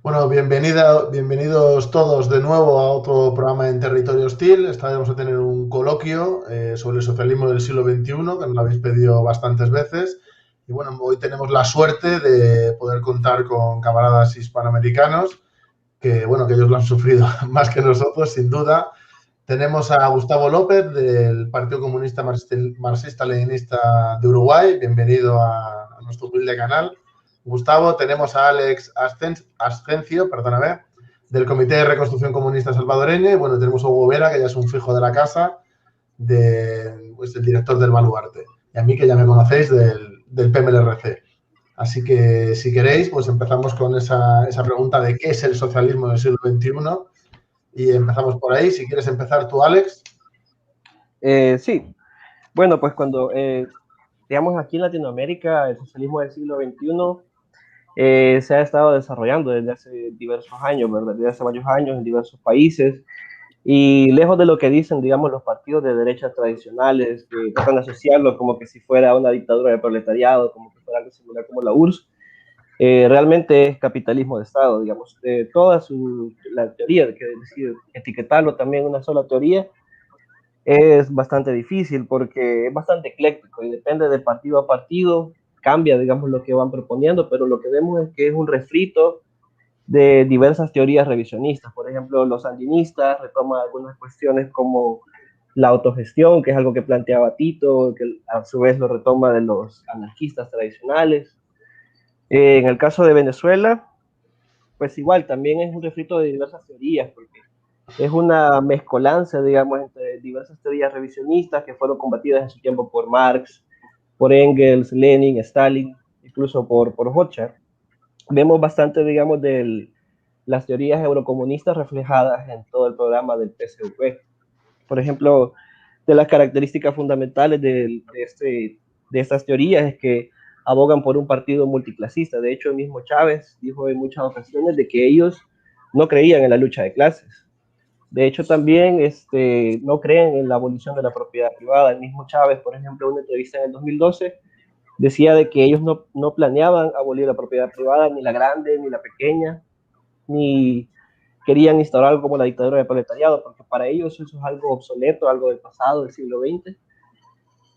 Bueno, bienvenidos todos de nuevo a otro programa en Territorio Hostil. Esta vez vamos a tener un coloquio sobre el socialismo del siglo XXI, que nos lo habéis pedido bastantes veces. Y bueno, hoy tenemos la suerte de poder contar con camaradas hispanoamericanos, que ellos lo han sufrido más que nosotros, sin duda. Tenemos a Gustavo López, del Partido Comunista Marxista-Leninista de Uruguay. Bienvenido a nuestro humilde canal. Gustavo, tenemos a Alex Ascencio, perdóname, del Comité de Reconstrucción Comunista Salvadoreño. Y bueno, tenemos a Hugo Vera, que ya es un fijo de la casa, el director del Baluarte. Y a mí, que ya me conocéis, del PMLRC. Así que, si queréis, pues empezamos con esa pregunta de qué es el socialismo del siglo XXI. Y empezamos por ahí. Si quieres empezar tú, Alex. Sí, bueno, pues cuando, digamos, aquí en Latinoamérica, el socialismo del siglo XXI se ha estado desarrollando desde hace diversos años, ¿verdad? Desde hace varios años en diversos países, y lejos de lo que dicen, digamos, los partidos de derecha tradicionales, que tratan de asociarlo como que si fuera una dictadura del proletariado, como que fuera algo similar como la URSS, realmente es capitalismo de Estado, digamos. La teoría, que decir, etiquetarlo también en una sola teoría, es bastante difícil porque es bastante ecléctico y depende de partido a partido, cambia, digamos, lo que van proponiendo, pero lo que vemos es que es un refrito de diversas teorías revisionistas. Por ejemplo, los sandinistas retoman algunas cuestiones como la autogestión, que es algo que planteaba Tito, que a su vez lo retoma de los anarquistas tradicionales. En el caso de Venezuela, pues igual, también es un refrito de diversas teorías, porque es una mezcolanza, digamos, entre diversas teorías revisionistas que fueron combatidas en su tiempo por Marx, por Engels, Lenin, Stalin, incluso por Hoxha. Vemos bastante, digamos, de las teorías eurocomunistas reflejadas en todo el programa del PSUV. Por ejemplo, de las características fundamentales de estas teorías es que abogan por un partido multiclasista. De hecho, el mismo Chávez dijo en muchas ocasiones de que ellos no creían en la lucha de clases. De hecho, también no creen en la abolición de la propiedad privada. El mismo Chávez, por ejemplo, en una entrevista en el 2012, decía de que ellos no planeaban abolir la propiedad privada, ni la grande, ni la pequeña, ni querían instaurar algo como la dictadura del proletariado, porque para ellos eso es algo obsoleto, algo del pasado, del siglo XX.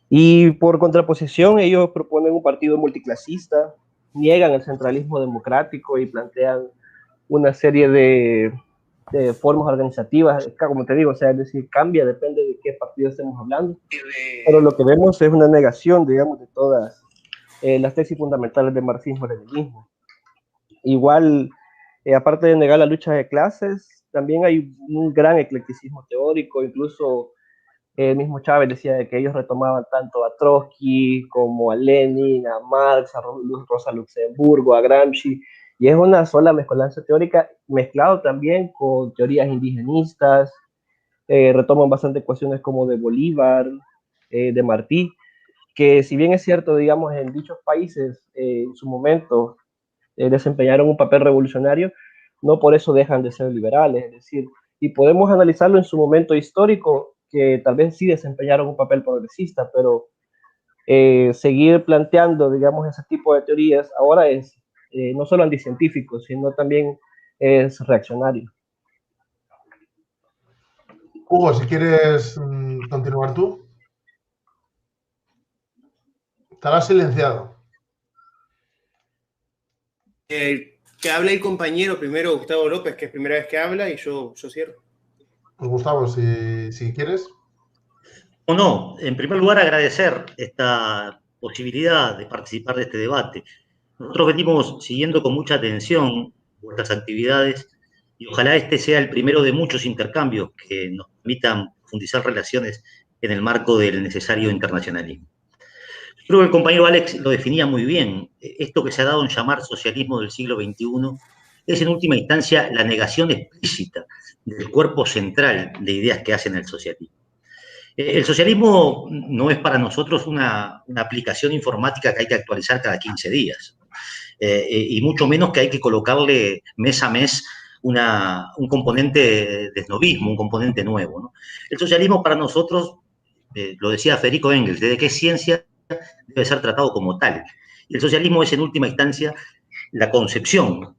Y por contraposición, ellos proponen un partido multiclasista, niegan el centralismo democrático y plantean una serie de formas organizativas, como te digo, o sea, es decir, cambia, depende de qué partido estemos hablando, pero lo que vemos es una negación, digamos, de todas las tesis fundamentales del marxismo-leninismo. Igual, aparte de negar la lucha de clases, también hay un gran eclecticismo teórico, incluso el mismo Chávez decía de que ellos retomaban tanto a Trotsky como a Lenin, a Marx, a Rosa Luxemburgo, a Gramsci, y es una sola mezcolanza teórica, mezclado también con teorías indigenistas, retoman bastante cuestiones como de Bolívar, de Martí, que si bien es cierto, digamos, en dichos países en su momento desempeñaron un papel revolucionario, no por eso dejan de ser liberales, es decir, y podemos analizarlo en su momento histórico, que tal vez sí desempeñaron un papel progresista, pero seguir planteando, digamos, ese tipo de teorías ahora es no solo anticientífico, sino también es reaccionario. Hugo, si quieres continuar tú. Estarás silenciado. Que hable el compañero primero, Gustavo López, que es primera vez que habla, y yo cierro. Pues Gustavo, si quieres. O no, en primer lugar agradecer esta posibilidad de participar de este debate. Nosotros venimos siguiendo con mucha atención vuestras actividades y ojalá este sea el primero de muchos intercambios que nos permitan profundizar relaciones en el marco del necesario internacionalismo. Creo que el compañero Alex lo definía muy bien. Esto que se ha dado en llamar socialismo del siglo XXI es en última instancia la negación explícita del cuerpo central de ideas que hacen el socialismo. El socialismo no es para nosotros una aplicación informática que hay que actualizar cada 15 días, y mucho menos que hay que colocarle mes a mes un componente de snobismo, un componente nuevo, ¿no? El socialismo para nosotros, lo decía Federico Engels, desde que es ciencia debe ser tratado como tal. Y el socialismo es en última instancia la concepción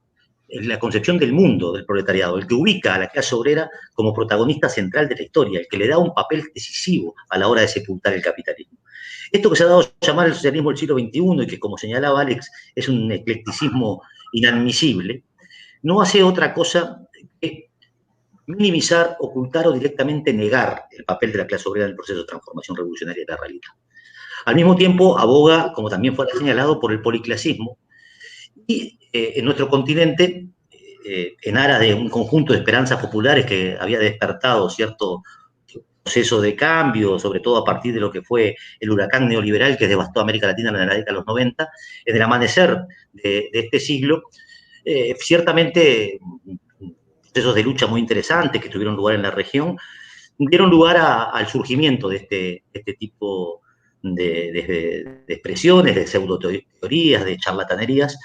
la concepción del mundo del proletariado, el que ubica a la clase obrera como protagonista central de la historia, el que le da un papel decisivo a la hora de sepultar el capitalismo. Esto que se ha dado a llamar el socialismo del siglo XXI y que, como señalaba Alex, es un eclecticismo inadmisible, no hace otra cosa que minimizar, ocultar o directamente negar el papel de la clase obrera en el proceso de transformación revolucionaria de la realidad. Al mismo tiempo, aboga, como también fue señalado, por el policlasismo y en nuestro continente, en aras de un conjunto de esperanzas populares que había despertado cierto proceso de cambio, sobre todo a partir de lo que fue el huracán neoliberal que devastó América Latina en la década de los 90, en el amanecer de este siglo, ciertamente procesos de lucha muy interesantes que tuvieron lugar en la región, dieron lugar al surgimiento de este tipo de expresiones, de pseudoteorías, de charlatanerías,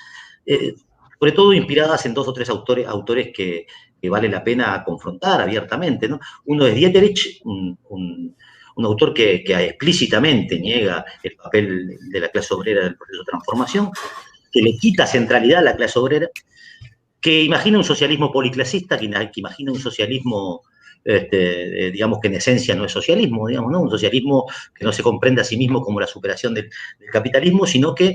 sobre todo inspiradas en 2 o 3 autores que vale la pena confrontar abiertamente, ¿no? Uno es Dieterich, un autor que explícitamente niega el papel de la clase obrera del proceso de transformación, que le quita centralidad a la clase obrera, que imagina un socialismo policlasista, que imagina un socialismo, digamos, que en esencia no es socialismo, digamos, ¿no? Un socialismo que no se comprende a sí mismo como la superación del capitalismo, sino que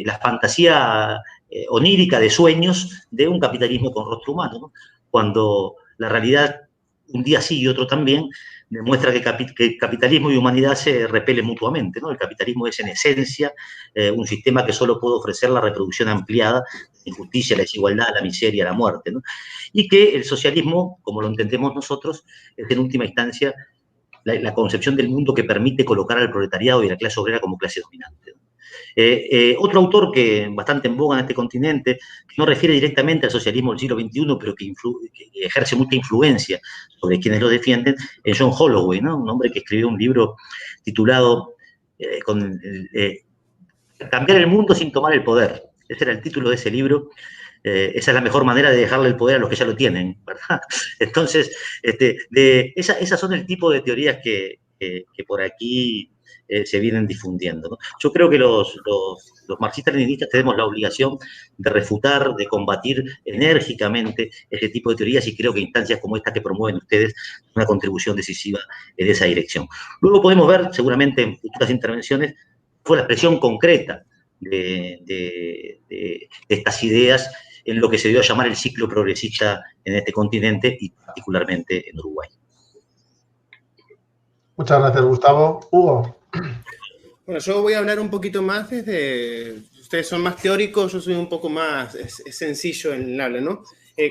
la fantasía onírica de sueños de un capitalismo con rostro humano, ¿no? Cuando la realidad, un día sí y otro también, demuestra que capitalismo y humanidad se repelen mutuamente, ¿no? El capitalismo es en esencia un sistema que solo puede ofrecer la reproducción ampliada de la injusticia, la desigualdad, la miseria, la muerte, ¿no? Y que el socialismo, como lo entendemos nosotros, es en última instancia la concepción del mundo que permite colocar al proletariado y a la clase obrera como clase dominante, ¿no? Otro autor que bastante en boga en este continente, que no refiere directamente al socialismo del siglo XXI, pero que ejerce mucha influencia sobre quienes lo defienden, es John Holloway, ¿no? Un hombre que escribió un libro titulado Cambiar el mundo sin tomar el poder. Ese era el título de ese libro. Esa es la mejor manera de dejarle el poder a los que ya lo tienen, ¿verdad? Entonces, esas son el tipo de teorías que por aquí se vienen difundiendo, ¿no? Yo creo que los marxistas-leninistas tenemos la obligación de refutar, de combatir enérgicamente ese tipo de teorías, y creo que instancias como estas que promueven ustedes una contribución decisiva en esa dirección. Luego podemos ver, seguramente en futuras intervenciones, fue la expresión concreta de estas ideas en lo que se dio a llamar el ciclo progresista en este continente y particularmente en Uruguay. Muchas gracias, Gustavo. Hugo. Bueno, yo voy a hablar un poquito más ustedes son más teóricos, yo soy un poco más sencillo en el habla, ¿no?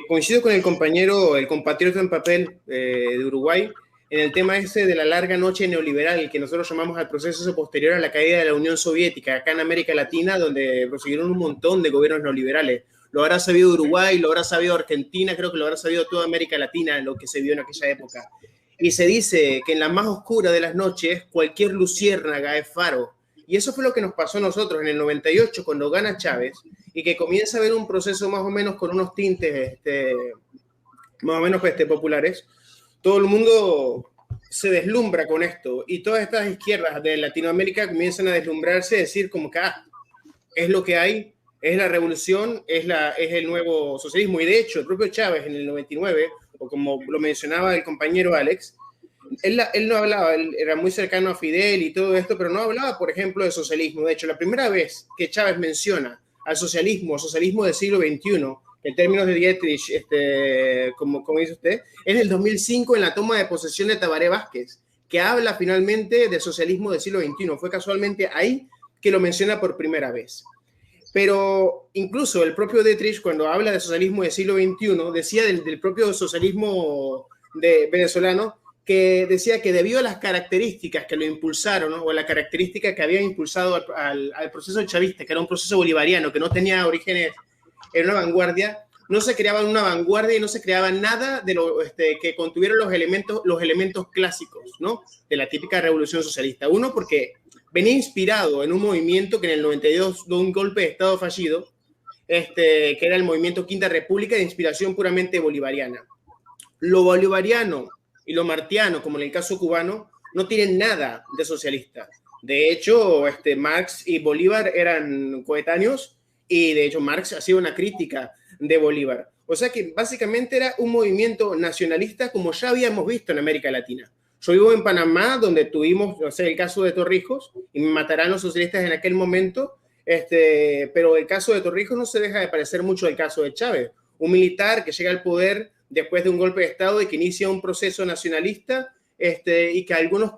Coincido con el compatriota en papel de Uruguay en el tema ese de la larga noche neoliberal, que nosotros llamamos al proceso posterior a la caída de la Unión Soviética, acá en América Latina, donde prosiguieron un montón de gobiernos neoliberales. Lo habrá sabido Uruguay, lo habrá sabido Argentina, creo que lo habrá sabido toda América Latina en lo que se vio en aquella época. Y se dice que en la más oscura de las noches, cualquier luciérnaga es faro. Y eso fue lo que nos pasó a nosotros en el 98, cuando gana Chávez, y que comienza a haber un proceso más o menos con unos tintes más o menos populares. Todo el mundo se deslumbra con esto, y todas estas izquierdas de Latinoamérica comienzan a deslumbrarse, decir como que es lo que hay, es la revolución, es el nuevo socialismo. Y de hecho, el propio Chávez en el 99, o como lo mencionaba el compañero Alex, él no hablaba, él era muy cercano a Fidel y todo esto, pero no hablaba, por ejemplo, de socialismo. De hecho, la primera vez que Chávez menciona al socialismo del siglo XXI, en términos de Dietrich, como dice usted, es en el 2005 en la toma de posesión de Tabaré Vázquez, que habla finalmente del socialismo del siglo XXI. Fue casualmente ahí que lo menciona por primera vez. Pero incluso el propio Dietrich, cuando habla de socialismo del siglo XXI, decía del propio socialismo venezolano, que decía que debido a las características que lo impulsaron, ¿no? O la característica que habían impulsado al proceso chavista, que era un proceso bolivariano, que no tenía orígenes en una vanguardia, no se creaba una vanguardia y no se creaba nada de lo que contuvieron los elementos clásicos, ¿no? De la típica revolución socialista. Uno, porque venía inspirado en un movimiento que en el 92 dio un golpe de Estado fallido, que era el movimiento Quinta República, de inspiración puramente bolivariana. Lo bolivariano y lo martiano, como en el caso cubano, no tienen nada de socialista. De hecho, Marx y Bolívar eran coetáneos, y de hecho Marx hacía una crítica de Bolívar. O sea que básicamente era un movimiento nacionalista como ya habíamos visto en América Latina. Yo vivo en Panamá, donde tuvimos, no sé, el caso de Torrijos, y me matarán los socialistas en aquel momento, pero el caso de Torrijos no se deja de parecer mucho al caso de Chávez. Un militar que llega al poder después de un golpe de Estado y que inicia un proceso nacionalista y que algunos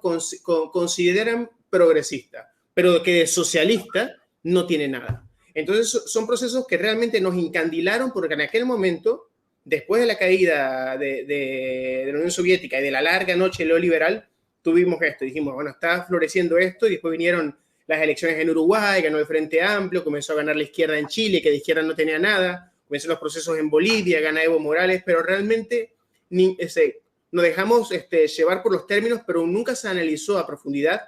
consideran progresista, pero que de socialista no tiene nada. Entonces son procesos que realmente nos encandilaron porque en aquel momento, después de la caída de la Unión Soviética y de la larga noche neoliberal, tuvimos esto. Dijimos, bueno, está floreciendo esto, y después vinieron las elecciones en Uruguay, ganó el Frente Amplio, comenzó a ganar la izquierda en Chile, que de izquierda no tenía nada, comenzaron los procesos en Bolivia, gana Evo Morales, pero realmente nos dejamos llevar por los términos, pero nunca se analizó a profundidad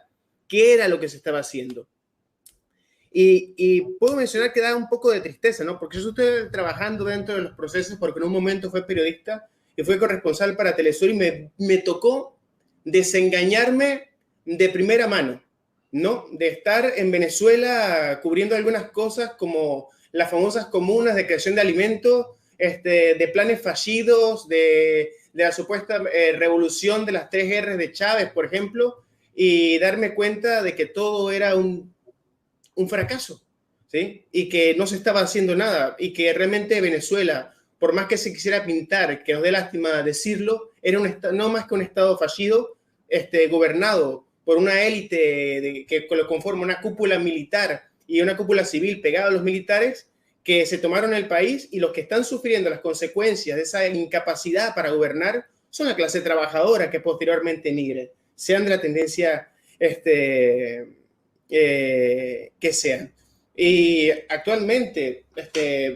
qué era lo que se estaba haciendo. Y puedo mencionar que da un poco de tristeza, ¿no? Porque yo estoy trabajando dentro de los procesos, porque en un momento fue periodista y fue corresponsal para Telesur, y me tocó desengañarme de primera mano, ¿no? De estar en Venezuela cubriendo algunas cosas como las famosas comunas de creación de alimentos, de planes fallidos, de la supuesta revolución de las 3 R's de Chávez, por ejemplo, y darme cuenta de que todo era un fracaso, ¿sí? Y que no se estaba haciendo nada, y que realmente Venezuela, por más que se quisiera pintar, que nos dé lástima decirlo, era no más que un estado fallido, gobernado por una élite que lo conforma una cúpula militar y una cúpula civil pegada a los militares, que se tomaron el país, y los que están sufriendo las consecuencias de esa incapacidad para gobernar son la clase trabajadora que posteriormente migre, sean de la tendencia que sean. Y actualmente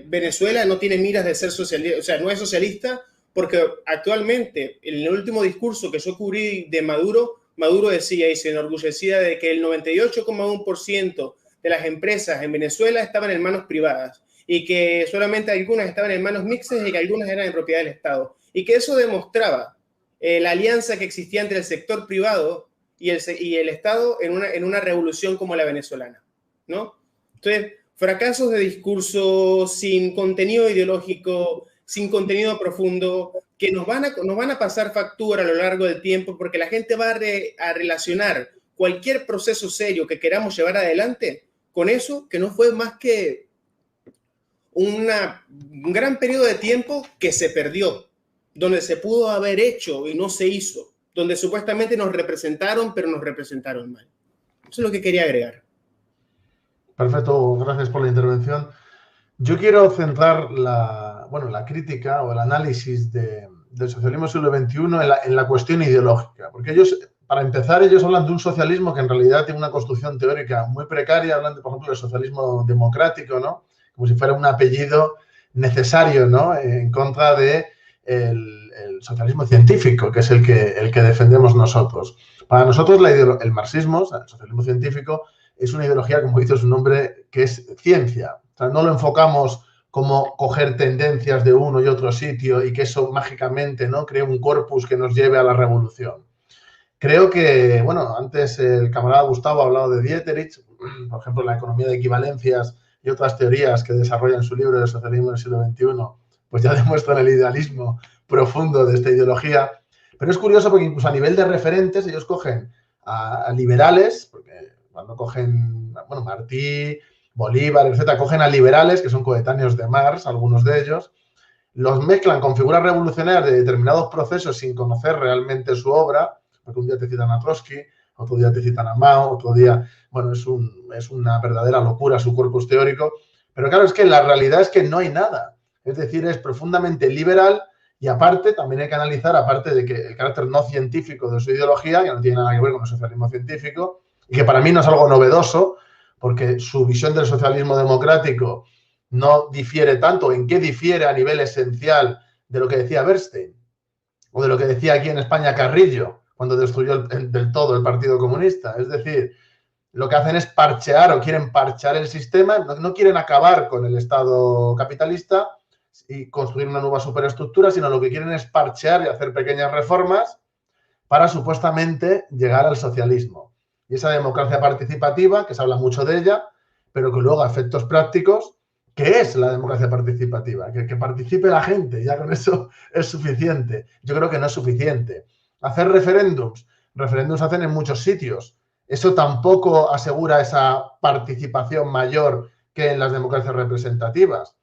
Venezuela no tiene miras de ser socialista, o sea, no es socialista, porque actualmente, en el último discurso que yo cubrí de Maduro decía y se enorgullecía de que el 98,1% de las empresas en Venezuela estaban en manos privadas, y que solamente algunas estaban en manos mixtas y que algunas eran en propiedad del Estado, y que eso demostraba la alianza que existía entre el sector privado y el Estado en una revolución como la venezolana, ¿no? Entonces, fracasos de discurso sin contenido ideológico, sin contenido profundo, que nos van a pasar factura a lo largo del tiempo, porque la gente va a relacionar cualquier proceso serio que queramos llevar adelante con eso, que no fue más que un gran periodo de tiempo que se perdió, donde se pudo haber hecho y no se hizo, donde supuestamente nos representaron, pero nos representaron mal. Eso es lo que quería agregar. Perfecto, gracias por la intervención. Yo quiero centrar la crítica o el análisis del socialismo del siglo XXI en la cuestión ideológica, porque para empezar, ellos hablan de un socialismo que en realidad tiene una construcción teórica muy precaria. Hablan, por ejemplo, del socialismo democrático, ¿no? Como si fuera un apellido necesario, ¿no? En contra del socialismo científico, que es el que defendemos nosotros. Para nosotros, el marxismo, o sea, el socialismo científico, es una ideología, como dice su nombre, que es ciencia. O sea, no lo enfocamos como coger tendencias de uno y otro sitio y que eso mágicamente, ¿no?, cree un corpus que nos lleve a la revolución. Creo que, bueno, antes el camarada Gustavo ha hablado de Dieterich, por ejemplo, la economía de equivalencias y otras teorías que desarrolla en su libro del socialismo del siglo XXI, pues ya demuestran el idealismo profundo de esta ideología. Pero es curioso porque incluso a nivel de referentes ellos cogen a liberales, porque cuando cogen, bueno, Martí, Bolívar, etcétera, cogen a liberales que son coetáneos de Marx, algunos de ellos, los mezclan con figuras revolucionarias de determinados procesos sin conocer realmente su obra, porque un día te citan a Trotsky, otro día te citan a Mao, otro día, bueno, es una verdadera locura su corpus teórico, pero claro, es que la realidad es que no hay nada, es decir, es profundamente liberal. Y aparte, también hay que analizar, aparte de que el carácter no científico de su ideología, que no tiene nada que ver con el socialismo científico, y que para mí no es algo novedoso, porque su visión del socialismo democrático no difiere tanto. ¿En qué difiere a nivel esencial de lo que decía Bernstein? O de lo que decía aquí en España Carrillo, cuando destruyó del todo el Partido Comunista. Es decir, lo que hacen es parchear o quieren parchear el sistema, no quieren acabar con el Estado capitalista y construir una nueva superestructura, sino lo que quieren es parchear y hacer pequeñas reformas para supuestamente llegar al socialismo. Y esa democracia participativa, que se habla mucho de ella, pero que luego a efectos prácticos ¿Qué es la democracia participativa? Que participe la gente, ya con eso es suficiente. Yo creo que no es suficiente. Hacer referéndums hacen en muchos sitios. Eso tampoco asegura esa participación mayor que en las democracias representativas.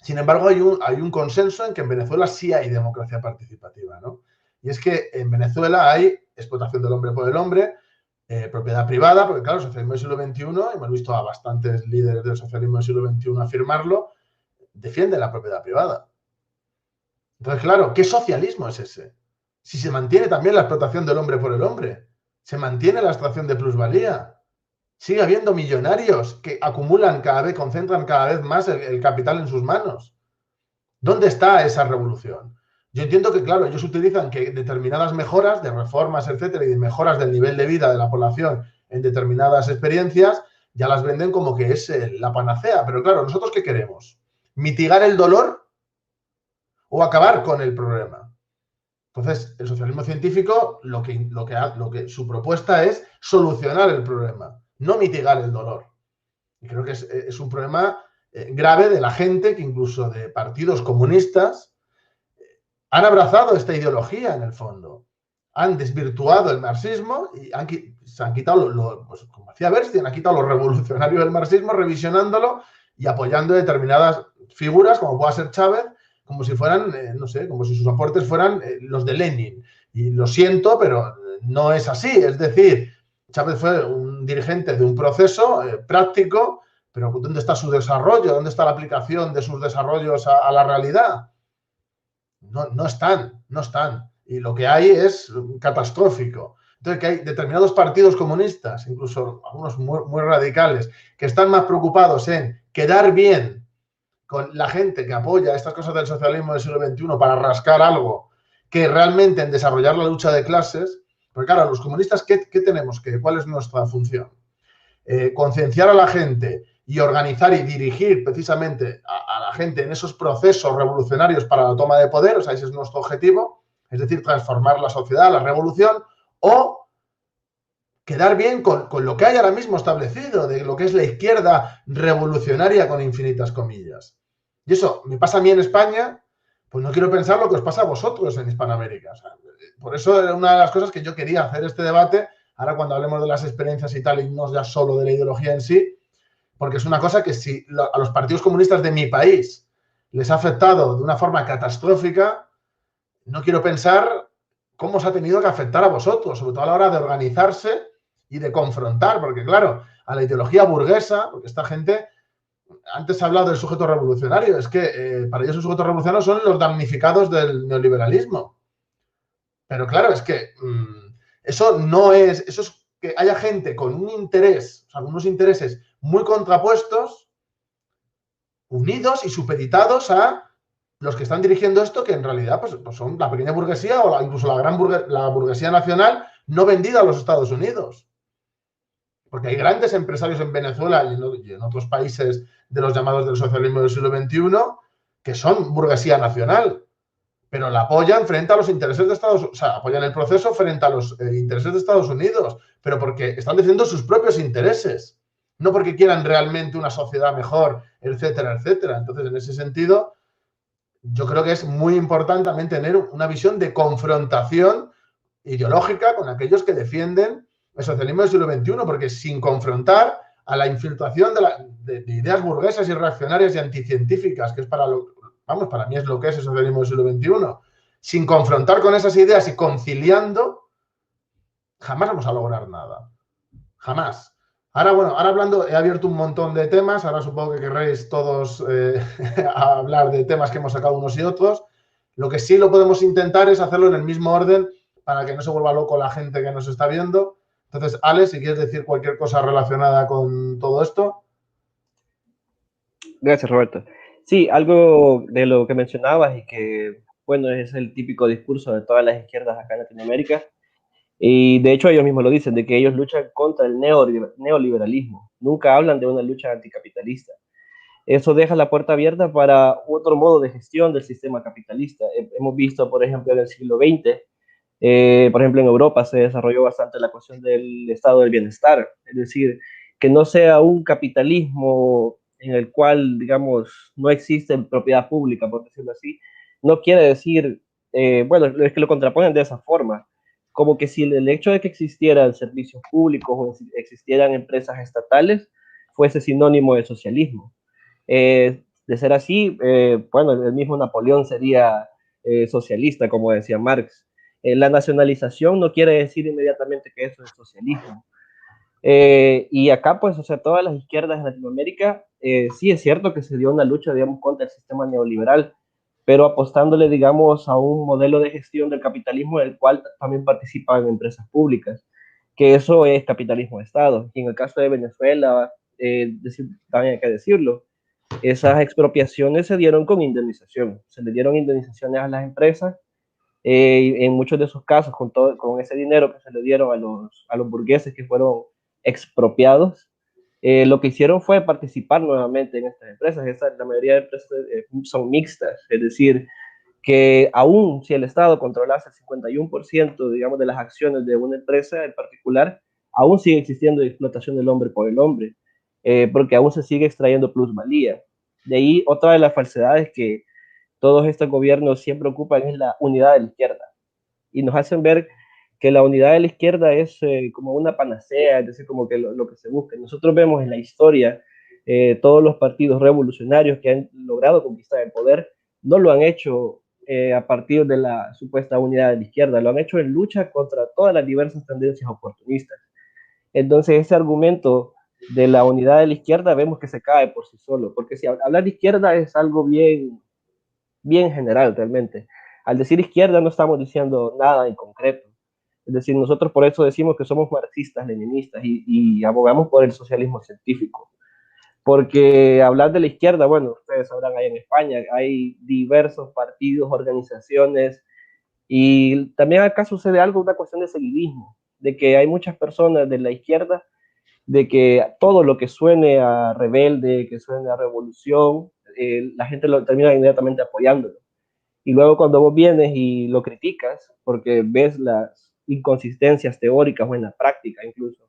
Sin embargo, hay un consenso en que en Venezuela sí hay democracia participativa, ¿no? Y es que en Venezuela hay explotación del hombre por el hombre, propiedad privada, porque claro, el socialismo del siglo XXI, hemos visto a bastantes líderes del socialismo del siglo XXI afirmarlo, defiende la propiedad privada. Entonces, claro, ¿qué socialismo es ese? Si se mantiene también la explotación del hombre por el hombre, se mantiene la extracción de plusvalía, sigue habiendo millonarios que acumulan cada vez, concentran cada vez más el capital en sus manos. ¿Dónde está esa revolución? Yo entiendo que, claro, ellos utilizan que determinadas mejoras de reformas, etcétera, y de mejoras del nivel de vida de la población en determinadas experiencias, ya las venden como que es la panacea. Pero claro, ¿nosotros qué queremos? ¿Mitigar el dolor o acabar con el problema? Entonces, el socialismo científico, su propuesta es solucionar el problema, no mitigar el dolor. Y creo que es un problema grave de la gente, que incluso de partidos comunistas han abrazado esta ideología en el fondo. Han desvirtuado el marxismo y se han quitado, pues, como hacía Bernstein, han quitado lo revolucionario del marxismo, revisionándolo y apoyando determinadas figuras, como pueda ser Chávez, como si fueran, no sé, como si sus aportes fueran los de Lenin. Y lo siento, pero no es así. Es decir, Chávez fue un dirigente de un proceso práctico, pero ¿dónde está su desarrollo? ¿Dónde está la aplicación de sus desarrollos a la realidad? No están. Y lo que hay es catastrófico. Entonces, que hay determinados partidos comunistas, incluso algunos muy radicales, que están más preocupados en quedar bien con la gente que apoya estas cosas del socialismo del siglo XXI para rascar algo, que realmente en desarrollar la lucha de clases. Porque claro, los comunistas, ¿qué tenemos? ¿Cuál es nuestra función? Concienciar a la gente y organizar y dirigir precisamente a la gente en esos procesos revolucionarios para la toma de poder, o sea, ese es nuestro objetivo, es decir, transformar la sociedad, la revolución, o quedar bien con lo que hay ahora mismo establecido, de lo que es la izquierda revolucionaria con infinitas comillas. Y eso me pasa a mí en España, pues no quiero pensar lo que os pasa a vosotros en Hispanoamérica. O sea, por eso era una de las cosas que yo quería hacer este debate, ahora cuando hablemos de las experiencias y tal, y no ya solo de la ideología en sí, porque es una cosa que si a los partidos comunistas de mi país les ha afectado de una forma catastrófica, no quiero pensar cómo os ha tenido que afectar a vosotros, sobre todo a la hora de organizarse y de confrontar, porque claro, a la ideología burguesa, porque esta gente, antes ha hablado del sujeto revolucionario, es que para ellos el sujeto revolucionario son los damnificados del neoliberalismo. Pero claro, es que eso es que haya gente con un interés, o sea, unos intereses muy contrapuestos, unidos y supeditados a los que están dirigiendo esto, que en realidad pues son la pequeña burguesía o incluso la burguesía nacional no vendida a los Estados Unidos. Porque hay grandes empresarios en Venezuela y en otros países de los llamados del socialismo del siglo XXI que son burguesía nacional, pero la apoyan frente a los intereses de Estados Unidos, o sea, apoyan el proceso frente a los intereses de Estados Unidos, pero porque están defendiendo sus propios intereses, no porque quieran realmente una sociedad mejor, etcétera, etcétera. Entonces, en ese sentido, yo creo que es muy importante también tener una visión de confrontación ideológica con aquellos que defienden el socialismo del siglo XXI, porque sin confrontar a la infiltración de ideas burguesas y reaccionarias y anticientíficas, que es para mí es lo que es el socialismo del siglo XXI, sin confrontar con esas ideas y conciliando, jamás vamos a lograr nada. Jamás. Ahora hablando, he abierto un montón de temas, ahora supongo que querréis todos hablar de temas que hemos sacado unos y otros. Lo que sí lo podemos intentar es hacerlo en el mismo orden para que no se vuelva loco la gente que nos está viendo. Entonces, Alex, si quieres decir cualquier cosa relacionada con todo esto. Gracias, Roberto. Sí, algo de lo que mencionabas y que, bueno, es el típico discurso de todas las izquierdas acá en Latinoamérica. Y de hecho ellos mismos lo dicen, de que ellos luchan contra el neoliberalismo. Nunca hablan de una lucha anticapitalista. Eso deja la puerta abierta para otro modo de gestión del sistema capitalista. Hemos visto, por ejemplo, en el siglo XX, por ejemplo, en Europa se desarrolló bastante la cuestión del estado del bienestar, es decir, que no sea un capitalismo en el cual, digamos, no existe propiedad pública, por decirlo así, no quiere decir, bueno, es que lo contraponen de esa forma, como que si el hecho de que existieran servicios públicos o existieran empresas estatales fuese sinónimo de socialismo. De ser así, bueno, el mismo Napoleón sería socialista, como decía Marx. La nacionalización no quiere decir inmediatamente que eso es socialismo. Y acá, pues, o sea, todas las izquierdas de Latinoamérica, sí es cierto que se dio una lucha, digamos, contra el sistema neoliberal, pero apostándole, digamos, a un modelo de gestión del capitalismo en el cual también participan empresas públicas, que eso es capitalismo de Estado. Y en el caso de Venezuela, también hay que decirlo, esas expropiaciones se dieron con indemnización, se le dieron indemnizaciones a las empresas, en muchos de esos casos, con ese dinero que se le dieron a los burgueses que fueron expropiados, lo que hicieron fue participar nuevamente en estas empresas. La mayoría de empresas son mixtas, es decir, que aún si el Estado controlase el 51%, digamos, de las acciones de una empresa en particular, aún sigue existiendo explotación del hombre por el hombre, porque aún se sigue extrayendo plusvalía. De ahí otra de las falsedades que todos estos gobiernos siempre ocupan es la unidad de la izquierda, y nos hacen ver que la unidad de la izquierda es como una panacea, es decir, como que lo que se busca. Nosotros vemos en la historia todos los partidos revolucionarios que han logrado conquistar el poder, no lo han hecho a partir de la supuesta unidad de la izquierda, lo han hecho en lucha contra todas las diversas tendencias oportunistas. Entonces, ese argumento de la unidad de la izquierda vemos que se cae por sí solo, porque si hablar de izquierda es algo bien general realmente. Al decir izquierda no estamos diciendo nada en concreto. Es decir, nosotros por eso decimos que somos marxistas, leninistas y abogamos por el socialismo científico. Porque hablar de la izquierda, bueno, ustedes sabrán, ahí en España hay diversos partidos, organizaciones, y también acá sucede algo, una cuestión de seguidismo, de que hay muchas personas de la izquierda, de que todo lo que suene a rebelde, que suene a revolución, la gente lo termina inmediatamente apoyándolo. Y luego cuando vos vienes y lo criticas, porque ves las inconsistencias teóricas o en la práctica incluso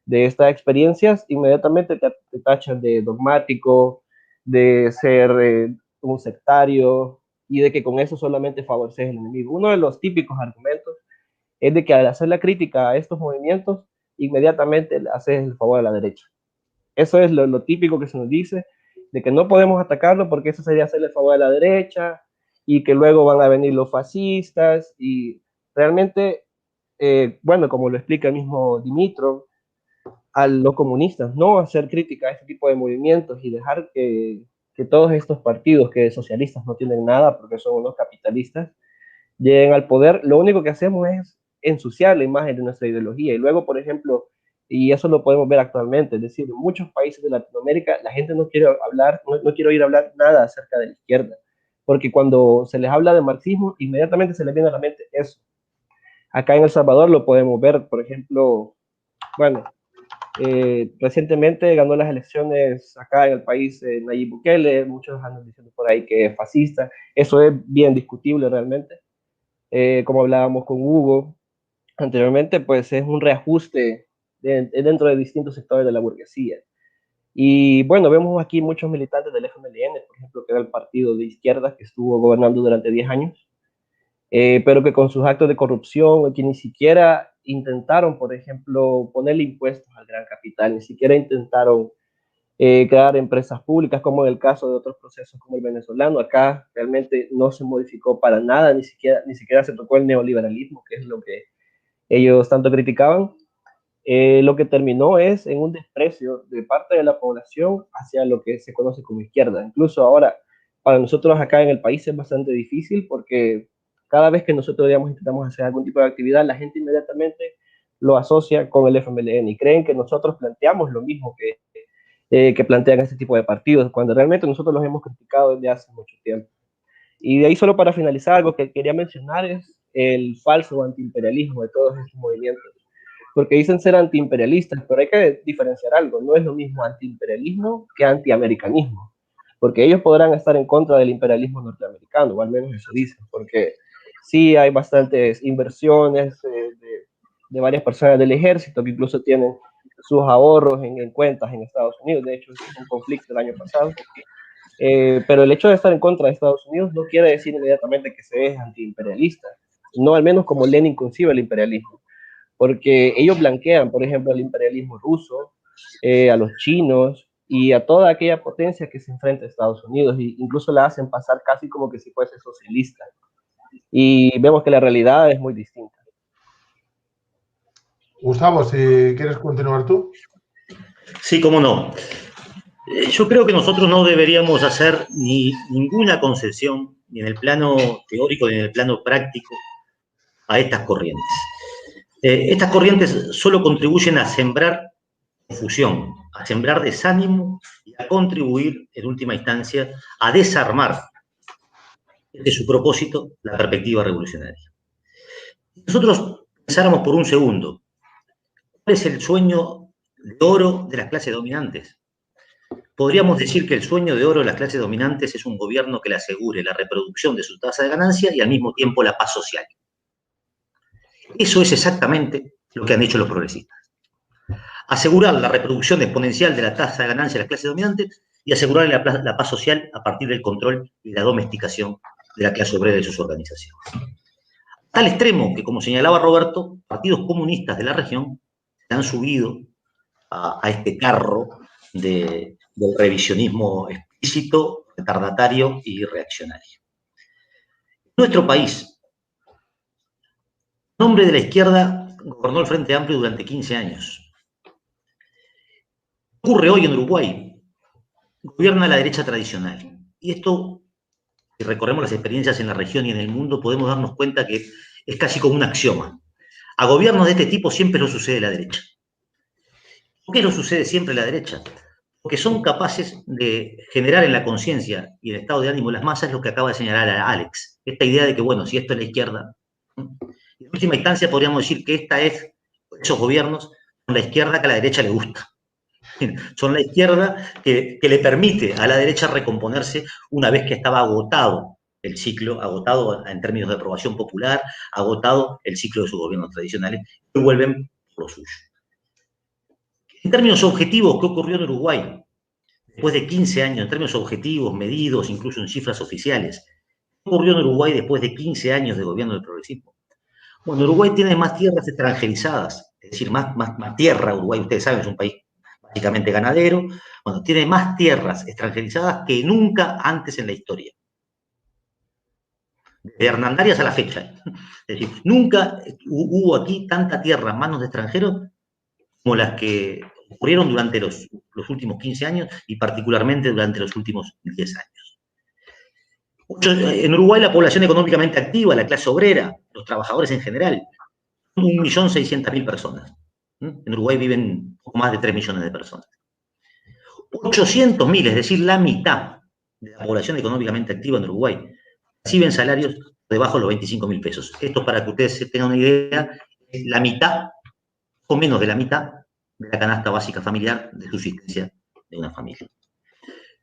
de estas experiencias, inmediatamente te tachan de dogmático, de ser un sectario y de que con eso solamente favoreces al enemigo. Uno de los típicos argumentos es de que al hacer la crítica a estos movimientos, inmediatamente haces el favor a la derecha. Eso es lo típico que se nos dice, de que no podemos atacarlo porque eso sería hacerle el favor a la derecha y que luego van a venir los fascistas y realmente, bueno, como lo explica el mismo Dimitrov, a los comunistas no hacer crítica a este tipo de movimientos y dejar que todos estos partidos que socialistas no tienen nada porque son unos capitalistas, lleguen al poder, lo único que hacemos es ensuciar la imagen de nuestra ideología. Y luego, por ejemplo, y eso lo podemos ver actualmente, es decir, en muchos países de Latinoamérica la gente no quiere hablar, no quiere oír hablar nada acerca de la izquierda, porque cuando se les habla de marxismo, inmediatamente se les viene a la mente eso. Acá en El Salvador lo podemos ver, por ejemplo, bueno, recientemente ganó las elecciones acá en el país Nayib Bukele, muchos andan diciendo por ahí que es fascista, eso es bien discutible realmente. Como hablábamos con Hugo anteriormente, pues es un reajuste dentro de distintos sectores de la burguesía. Y bueno, vemos aquí muchos militantes del FMLN, por ejemplo, que era el partido de izquierda que estuvo gobernando durante 10 años, pero que con sus actos de corrupción, que ni siquiera intentaron, por ejemplo, ponerle impuestos al gran capital, ni siquiera intentaron crear empresas públicas, como en el caso de otros procesos como el venezolano. Acá realmente no se modificó para nada, ni siquiera se tocó el neoliberalismo, que es lo que ellos tanto criticaban. Lo que terminó es en un desprecio de parte de la población hacia lo que se conoce como izquierda. Incluso ahora, para nosotros acá en el país es bastante difícil porque cada vez que nosotros, digamos, intentamos hacer algún tipo de actividad, la gente inmediatamente lo asocia con el FMLN y creen que nosotros planteamos lo mismo que plantean este tipo de partidos, cuando realmente nosotros los hemos criticado desde hace mucho tiempo. Y de ahí, solo para finalizar, algo que quería mencionar es el falso antiimperialismo de todos estos movimientos, porque dicen ser antiimperialistas, pero hay que diferenciar algo, no es lo mismo antiimperialismo que antiamericanismo, porque ellos podrán estar en contra del imperialismo norteamericano, o al menos eso dicen, porque sí hay bastantes inversiones de varias personas del ejército que incluso tienen sus ahorros en cuentas en Estados Unidos. De hecho, es un conflicto el año pasado. Pero el hecho de estar en contra de Estados Unidos no quiere decir inmediatamente que se es antiimperialista, no al menos como Lenin concibe el imperialismo, porque ellos blanquean, por ejemplo, al imperialismo ruso, a los chinos y a toda aquella potencia que se enfrenta a Estados Unidos, e incluso la hacen pasar casi como que si fuese socialista. Y vemos que la realidad es muy distinta. Gustavo, si quieres continuar tú. Sí, cómo no. Yo creo que nosotros no deberíamos hacer ninguna concesión, ni en el plano teórico ni en el plano práctico, a estas corrientes. Estas corrientes solo contribuyen a sembrar confusión, a sembrar desánimo y a contribuir, en última instancia, a desarmar de su propósito la perspectiva revolucionaria. Si nosotros pensáramos por un segundo, ¿cuál es el sueño de oro de las clases dominantes? Podríamos decir que el sueño de oro de las clases dominantes es un gobierno que le asegure la reproducción de su tasa de ganancia y al mismo tiempo la paz social. Eso es exactamente lo que han hecho los progresistas. Asegurar la reproducción exponencial de la tasa de ganancia de las clases dominantes y asegurar la paz social a partir del control y la domesticación de la clase obrera y sus organizaciones. A tal extremo que, como señalaba Roberto, partidos comunistas de la región se han subido a este carro del revisionismo explícito, retardatario y reaccionario. En nuestro país, el nombre de la izquierda gobernó el Frente Amplio durante 15 años. ¿Qué ocurre hoy en Uruguay? Gobierna la derecha tradicional. Y esto, si recorremos las experiencias en la región y en el mundo, podemos darnos cuenta que es casi como un axioma. A gobiernos de este tipo siempre lo sucede la derecha. ¿Por qué lo sucede siempre la derecha? Porque son capaces de generar en la conciencia y el estado de ánimo de las masas lo que acaba de señalar Alex. Esta idea de que, bueno, si esto es la izquierda, en última instancia podríamos decir que esos gobiernos son la izquierda que a la derecha le gusta. Son la izquierda que le permite a la derecha recomponerse una vez que estaba agotado el ciclo, agotado en términos de aprobación popular, agotado el ciclo de sus gobiernos tradicionales, y vuelven por lo suyo. En términos objetivos, ¿qué ocurrió en Uruguay? Después de 15 años, en términos objetivos, medidos, incluso en cifras oficiales, ¿qué ocurrió en Uruguay después de 15 años de gobierno del progresismo? Bueno, Uruguay tiene más tierras extranjerizadas, es decir, más tierra. Uruguay, ustedes saben, es un país básicamente ganadero. Bueno, tiene más tierras extranjerizadas que nunca antes en la historia. De Hernandarias a la fecha. Es decir, nunca hubo aquí tanta tierra en manos de extranjeros como las que ocurrieron durante los últimos 15 años y particularmente durante los últimos 10 años. En Uruguay la población económicamente activa, la clase obrera, los trabajadores en general, son 1.600.000 personas. En Uruguay viven poco más de 3 millones de personas. 800.000, es decir, la mitad de la población económicamente activa en Uruguay, reciben salarios debajo de los 25.000 pesos. Esto, para que ustedes tengan una idea, es la mitad o menos de la mitad de la canasta básica familiar de subsistencia de una familia.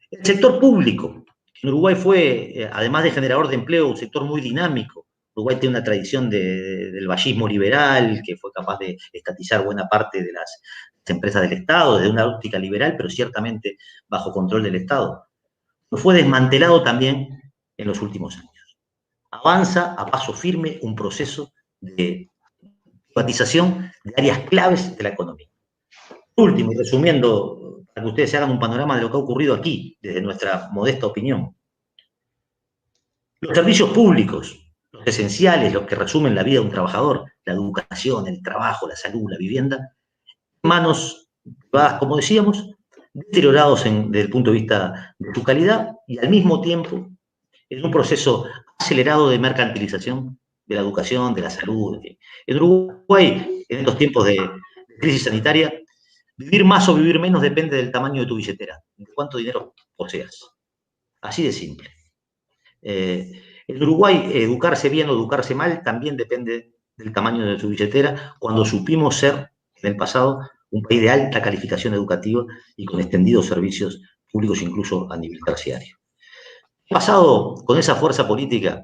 El sector público, en Uruguay fue, además de generador de empleo, un sector muy dinámico. Uruguay tiene una tradición del vallismo liberal, que fue capaz de estatizar buena parte de las empresas del Estado, desde una óptica liberal, pero ciertamente bajo control del Estado. Fue desmantelado también en los últimos años. Avanza a paso firme un proceso de privatización de áreas claves de la economía. Por último, y resumiendo, para que ustedes se hagan un panorama de lo que ha ocurrido aquí, desde nuestra modesta opinión. Los servicios públicos, los esenciales, los que resumen la vida de un trabajador, la educación, el trabajo, la salud, la vivienda, manos privadas, como decíamos, deteriorados desde el punto de vista de su calidad y al mismo tiempo en un proceso acelerado de mercantilización de la educación, de la salud. En Uruguay, en estos tiempos de crisis sanitaria, vivir más o vivir menos depende del tamaño de tu billetera, de cuánto dinero poseas. Así de simple. En Uruguay, educarse bien o educarse mal también depende del tamaño de su billetera, cuando supimos ser, en el pasado, un país de alta calificación educativa y con extendidos servicios públicos incluso a nivel terciario. ¿Qué ha pasado con esa fuerza política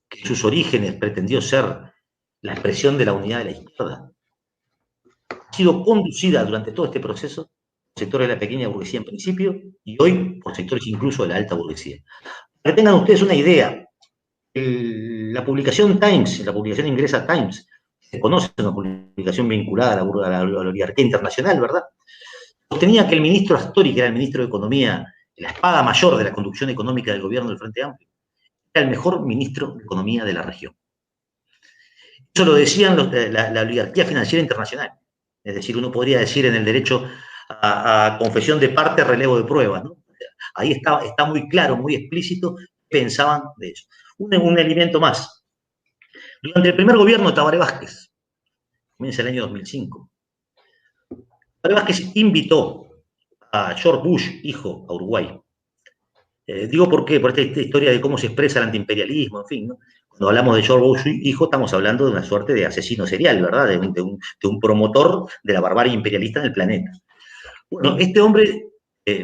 que en sus orígenes pretendió ser la expresión de la unidad de la izquierda? ha sido conducida durante todo este proceso por sectores de la pequeña burguesía en principio y hoy por sectores incluso de la alta burguesía. Para que tengan ustedes una idea, la publicación Times, la publicación inglesa Times, se conoce, una publicación vinculada a la oligarquía internacional, ¿verdad? Sostenía que el ministro Astori, que era el ministro de Economía, la espada mayor de la conducción económica del gobierno del Frente Amplio, era el mejor ministro de Economía de la región. Eso lo decían la oligarquía financiera internacional. Es decir, uno podría decir en el derecho a confesión de parte, relevo de pruebas, ¿no? Ahí está muy claro, muy explícito, pensaban de eso. Un elemento más. Durante el primer gobierno de Tabaré Vázquez, comienza el año 2005, Tabaré Vázquez invitó a George Bush, hijo, a Uruguay. Digo por qué, por esta historia de cómo se expresa el antiimperialismo, en fin, ¿no? Cuando hablamos de George Bush, hijo, estamos hablando de una suerte de asesino serial, ¿verdad? De un promotor de la barbarie imperialista en el planeta. Bueno, este hombre,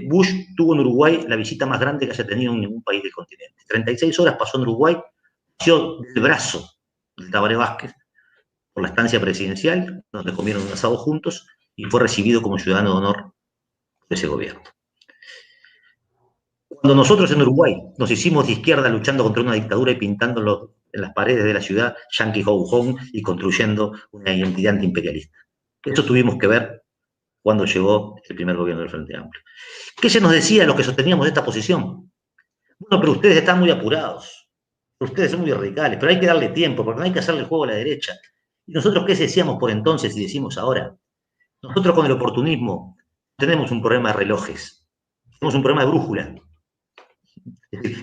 Bush, tuvo en Uruguay la visita más grande que haya tenido en ningún país del continente. 36 horas pasó en Uruguay, pasó del brazo del Tabaré Vázquez por la estancia presidencial, donde comieron un asado juntos, y fue recibido como ciudadano de honor de ese gobierno. Cuando nosotros en Uruguay nos hicimos de izquierda luchando contra una dictadura y pintando en las paredes de la ciudad Yankee Ho Hong y construyendo una identidad antiimperialista. Eso tuvimos que ver cuando llegó el primer gobierno del Frente Amplio. ¿Qué se nos decía a los que sosteníamos esta posición? Bueno, pero ustedes están muy apurados, ustedes son muy radicales, pero hay que darle tiempo, porque no hay que hacerle juego a la derecha. ¿Y nosotros qué decíamos por entonces y decimos ahora? Nosotros con el oportunismo tenemos un problema de relojes, tenemos un problema de brújula.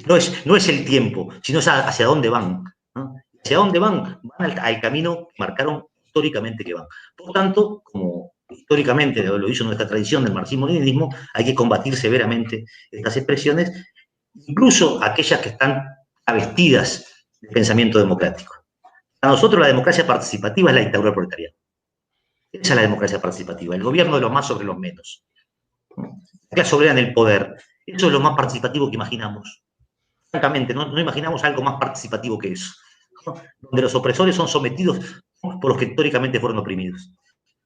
No es el tiempo, sino es hacia dónde van, ¿no? Hacia dónde van al camino que marcaron históricamente que van. Por tanto, como históricamente lo hizo nuestra tradición del marxismo-leninismo, hay que combatir severamente estas expresiones, incluso aquellas que están avestidas de pensamiento democrático. Para nosotros la democracia participativa es la dictadura proletariana. Esa es la democracia participativa, el gobierno de los más sobre los menos. La clase obrera en el poder. Eso es lo más participativo que imaginamos. Francamente, no imaginamos algo más participativo que eso, ¿no? Donde los opresores son sometidos por los que históricamente fueron oprimidos.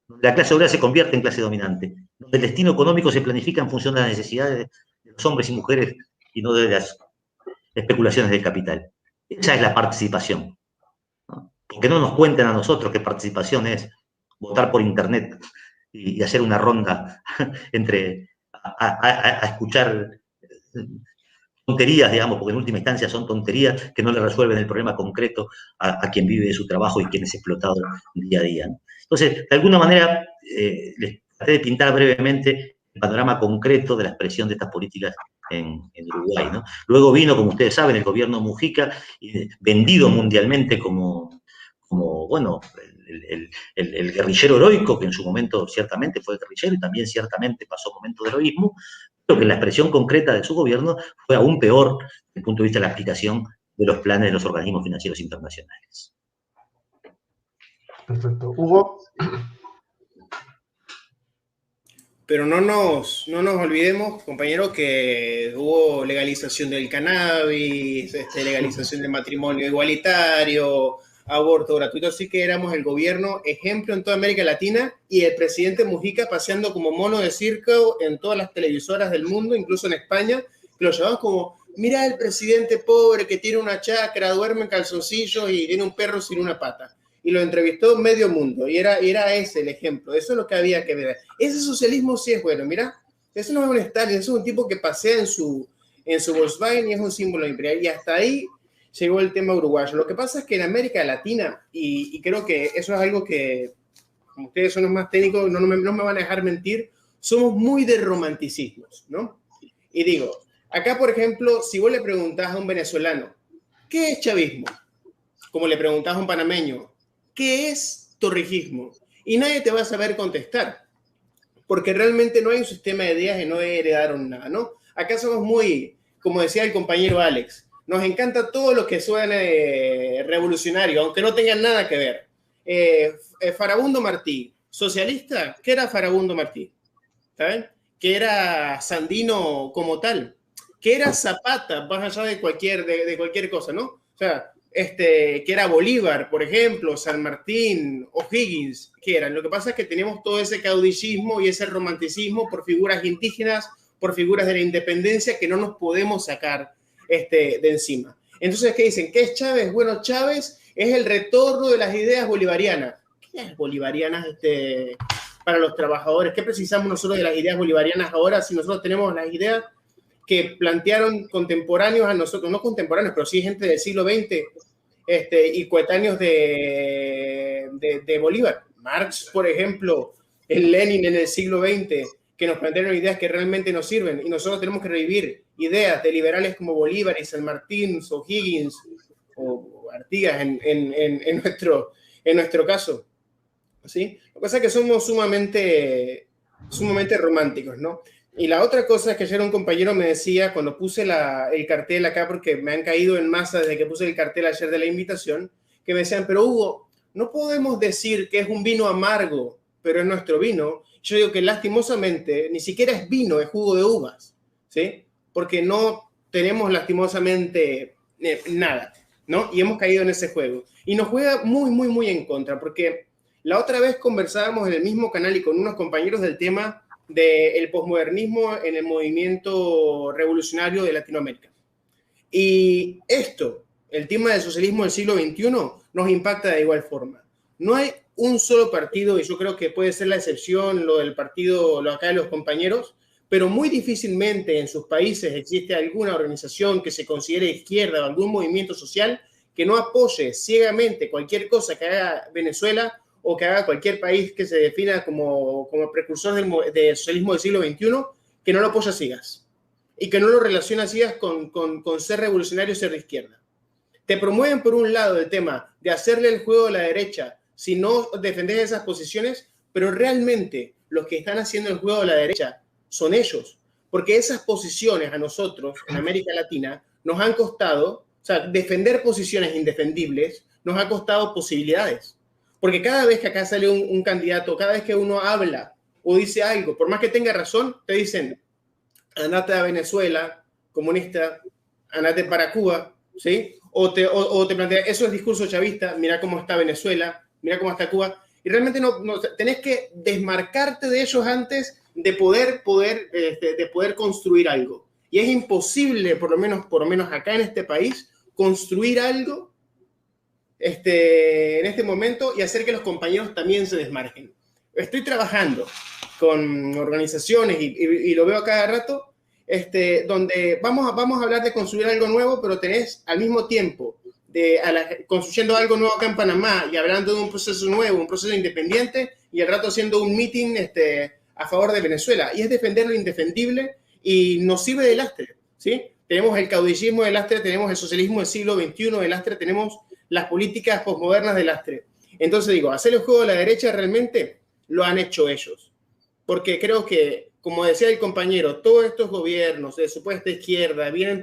Donde la clase obrera se convierte en clase dominante. Donde el destino económico se planifica en función de las necesidades de los hombres y mujeres y no de las especulaciones del capital. Esa es la participación, ¿no? Porque no nos cuenten a nosotros que participación es votar por internet y hacer una ronda a escuchar tonterías, digamos, porque en última instancia son tonterías que no le resuelven el problema concreto a quien vive de su trabajo y quien es explotado día a día, ¿no? Entonces, de alguna manera, les traté de pintar brevemente el panorama concreto de la expresión de estas políticas en Uruguay, ¿no? Luego vino, como ustedes saben, el gobierno Mujica, vendido mundialmente como bueno, el guerrillero heroico, que en su momento ciertamente fue guerrillero y también ciertamente pasó momentos de heroísmo, pero que la expresión concreta de su gobierno fue aún peor desde el punto de vista de la aplicación de los planes de los organismos financieros internacionales. Perfecto. Hugo. Pero no nos olvidemos, compañero, que hubo legalización del cannabis, legalización del matrimonio igualitario, aborto gratuito, así que éramos el gobierno ejemplo en toda América Latina y el presidente Mujica paseando como mono de circo en todas las televisoras del mundo, incluso en España, que lo llamaban como, mira el presidente pobre que tiene una chacra, duerme en calzoncillos y tiene un perro sin una pata. Y lo entrevistó medio mundo y era ese el ejemplo, eso es lo que había que ver. Ese socialismo sí es bueno, mira, eso no es un Stalin, eso es un tipo que pasea en su Volkswagen y es un símbolo imperial y hasta ahí llegó el tema uruguayo. Lo que pasa es que en América Latina, y creo que eso es algo que, como ustedes son los más técnicos, no me van a dejar mentir, somos muy de romanticismos, ¿no? Y digo, acá, por ejemplo, si vos le preguntás a un venezolano, ¿qué es chavismo? Como le preguntás a un panameño, ¿qué es torrijismo? Y nadie te va a saber contestar, porque realmente no hay un sistema de ideas y no heredaron nada, ¿no? Acá somos muy, como decía el compañero Alex, nos encanta todo lo que suene revolucionario, aunque no tengan nada que ver. Farabundo Martí, socialista, ¿qué era Farabundo Martí? ¿Saben? ¿Qué era Sandino como tal? ¿Qué era Zapata, más allá de cualquier cosa, ¿no? sea, que era Bolívar, por ejemplo, San Martín, O'Higgins, que eran. Lo que pasa es que tenemos todo ese caudillismo y ese romanticismo por figuras indígenas, por figuras de la independencia que no nos podemos sacar de encima. Entonces, ¿qué dicen? ¿Qué es Chávez? Bueno, Chávez es el retorno de las ideas bolivarianas. ¿Qué es bolivarianas para los trabajadores? ¿Qué precisamos nosotros de las ideas bolivarianas ahora si nosotros tenemos las ideas que plantearon contemporáneos a nosotros, no contemporáneos, pero sí gente del siglo XX y coetáneos de Bolívar? Marx, por ejemplo, el Lenin en el siglo XX, que nos plantearon ideas que realmente nos sirven, y nosotros tenemos que revivir ideas de liberales como Bolívar y San Martín, o Higgins, o Artigas en nuestro caso. ¿Sí? Lo que pasa es que somos sumamente románticos, ¿no? Y la otra cosa es que ayer un compañero me decía, cuando puse el cartel acá, porque me han caído en masa desde que puse el cartel ayer de la invitación, que me decían, pero Hugo, no podemos decir que es un vino amargo, pero es nuestro vino. Yo digo que lastimosamente ni siquiera es vino, es jugo de uvas, ¿sí? Porque no tenemos lastimosamente nada, ¿no? Y hemos caído en ese juego. Y nos juega muy, muy, muy en contra, porque la otra vez conversábamos en el mismo canal y con unos compañeros del tema del posmodernismo en el movimiento revolucionario de Latinoamérica. Y el tema del socialismo del siglo XXI, nos impacta de igual forma. No hay un solo partido, y yo creo que puede ser la excepción, lo del partido, lo acá de los compañeros, pero muy difícilmente en sus países existe alguna organización que se considere izquierda o algún movimiento social que no apoye ciegamente cualquier cosa que haga Venezuela o que haga cualquier país que se defina como precursor del socialismo del siglo XXI, que no lo apoya a ciegas y que no lo relaciona a ciegas con ser revolucionario y ser de izquierda. Te promueven por un lado el tema de hacerle el juego a la derecha si no defendes esas posiciones, pero realmente los que están haciendo el juego a la derecha son ellos, porque esas posiciones a nosotros en América Latina nos han costado, o sea, defender posiciones indefendibles nos ha costado posibilidades. Porque cada vez que acá sale un candidato, cada vez que uno habla o dice algo, por más que tenga razón, te dicen, andate a Venezuela, comunista, andate para Cuba, ¿sí? O te plantea, eso es discurso chavista, mira cómo está Venezuela, mira cómo está Cuba. Y realmente no tenés que desmarcarte de ellos antes de poder construir algo. Y es imposible, por lo menos acá en este país, construir algo en este momento y hacer que los compañeros también se desmarquen. Estoy trabajando con organizaciones y lo veo a cada rato, donde vamos a hablar de construir algo nuevo, pero tenés al mismo tiempo construyendo algo nuevo acá en Panamá y hablando de un proceso nuevo, un proceso independiente, y al rato haciendo un meeting a favor de Venezuela. Y es defender lo indefendible y nos sirve de lastre, ¿sí? Tenemos el caudillismo de lastre, tenemos el socialismo del siglo XXI de lastre, tenemos las políticas posmodernas de lastre. Entonces digo, hacer el juego de la derecha realmente lo han hecho ellos. Porque creo que, como decía el compañero, todos estos gobiernos de supuesta izquierda vienen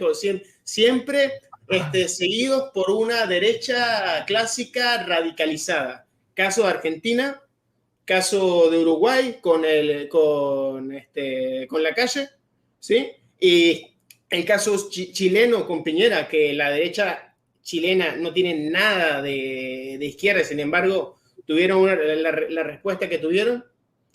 siempre seguidos por una derecha clásica radicalizada. Caso de Argentina, caso de Uruguay con la calle, ¿sí? Y el caso chileno con Piñera, que la derecha chilena no tiene nada de izquierda, sin embargo, tuvieron la respuesta que tuvieron.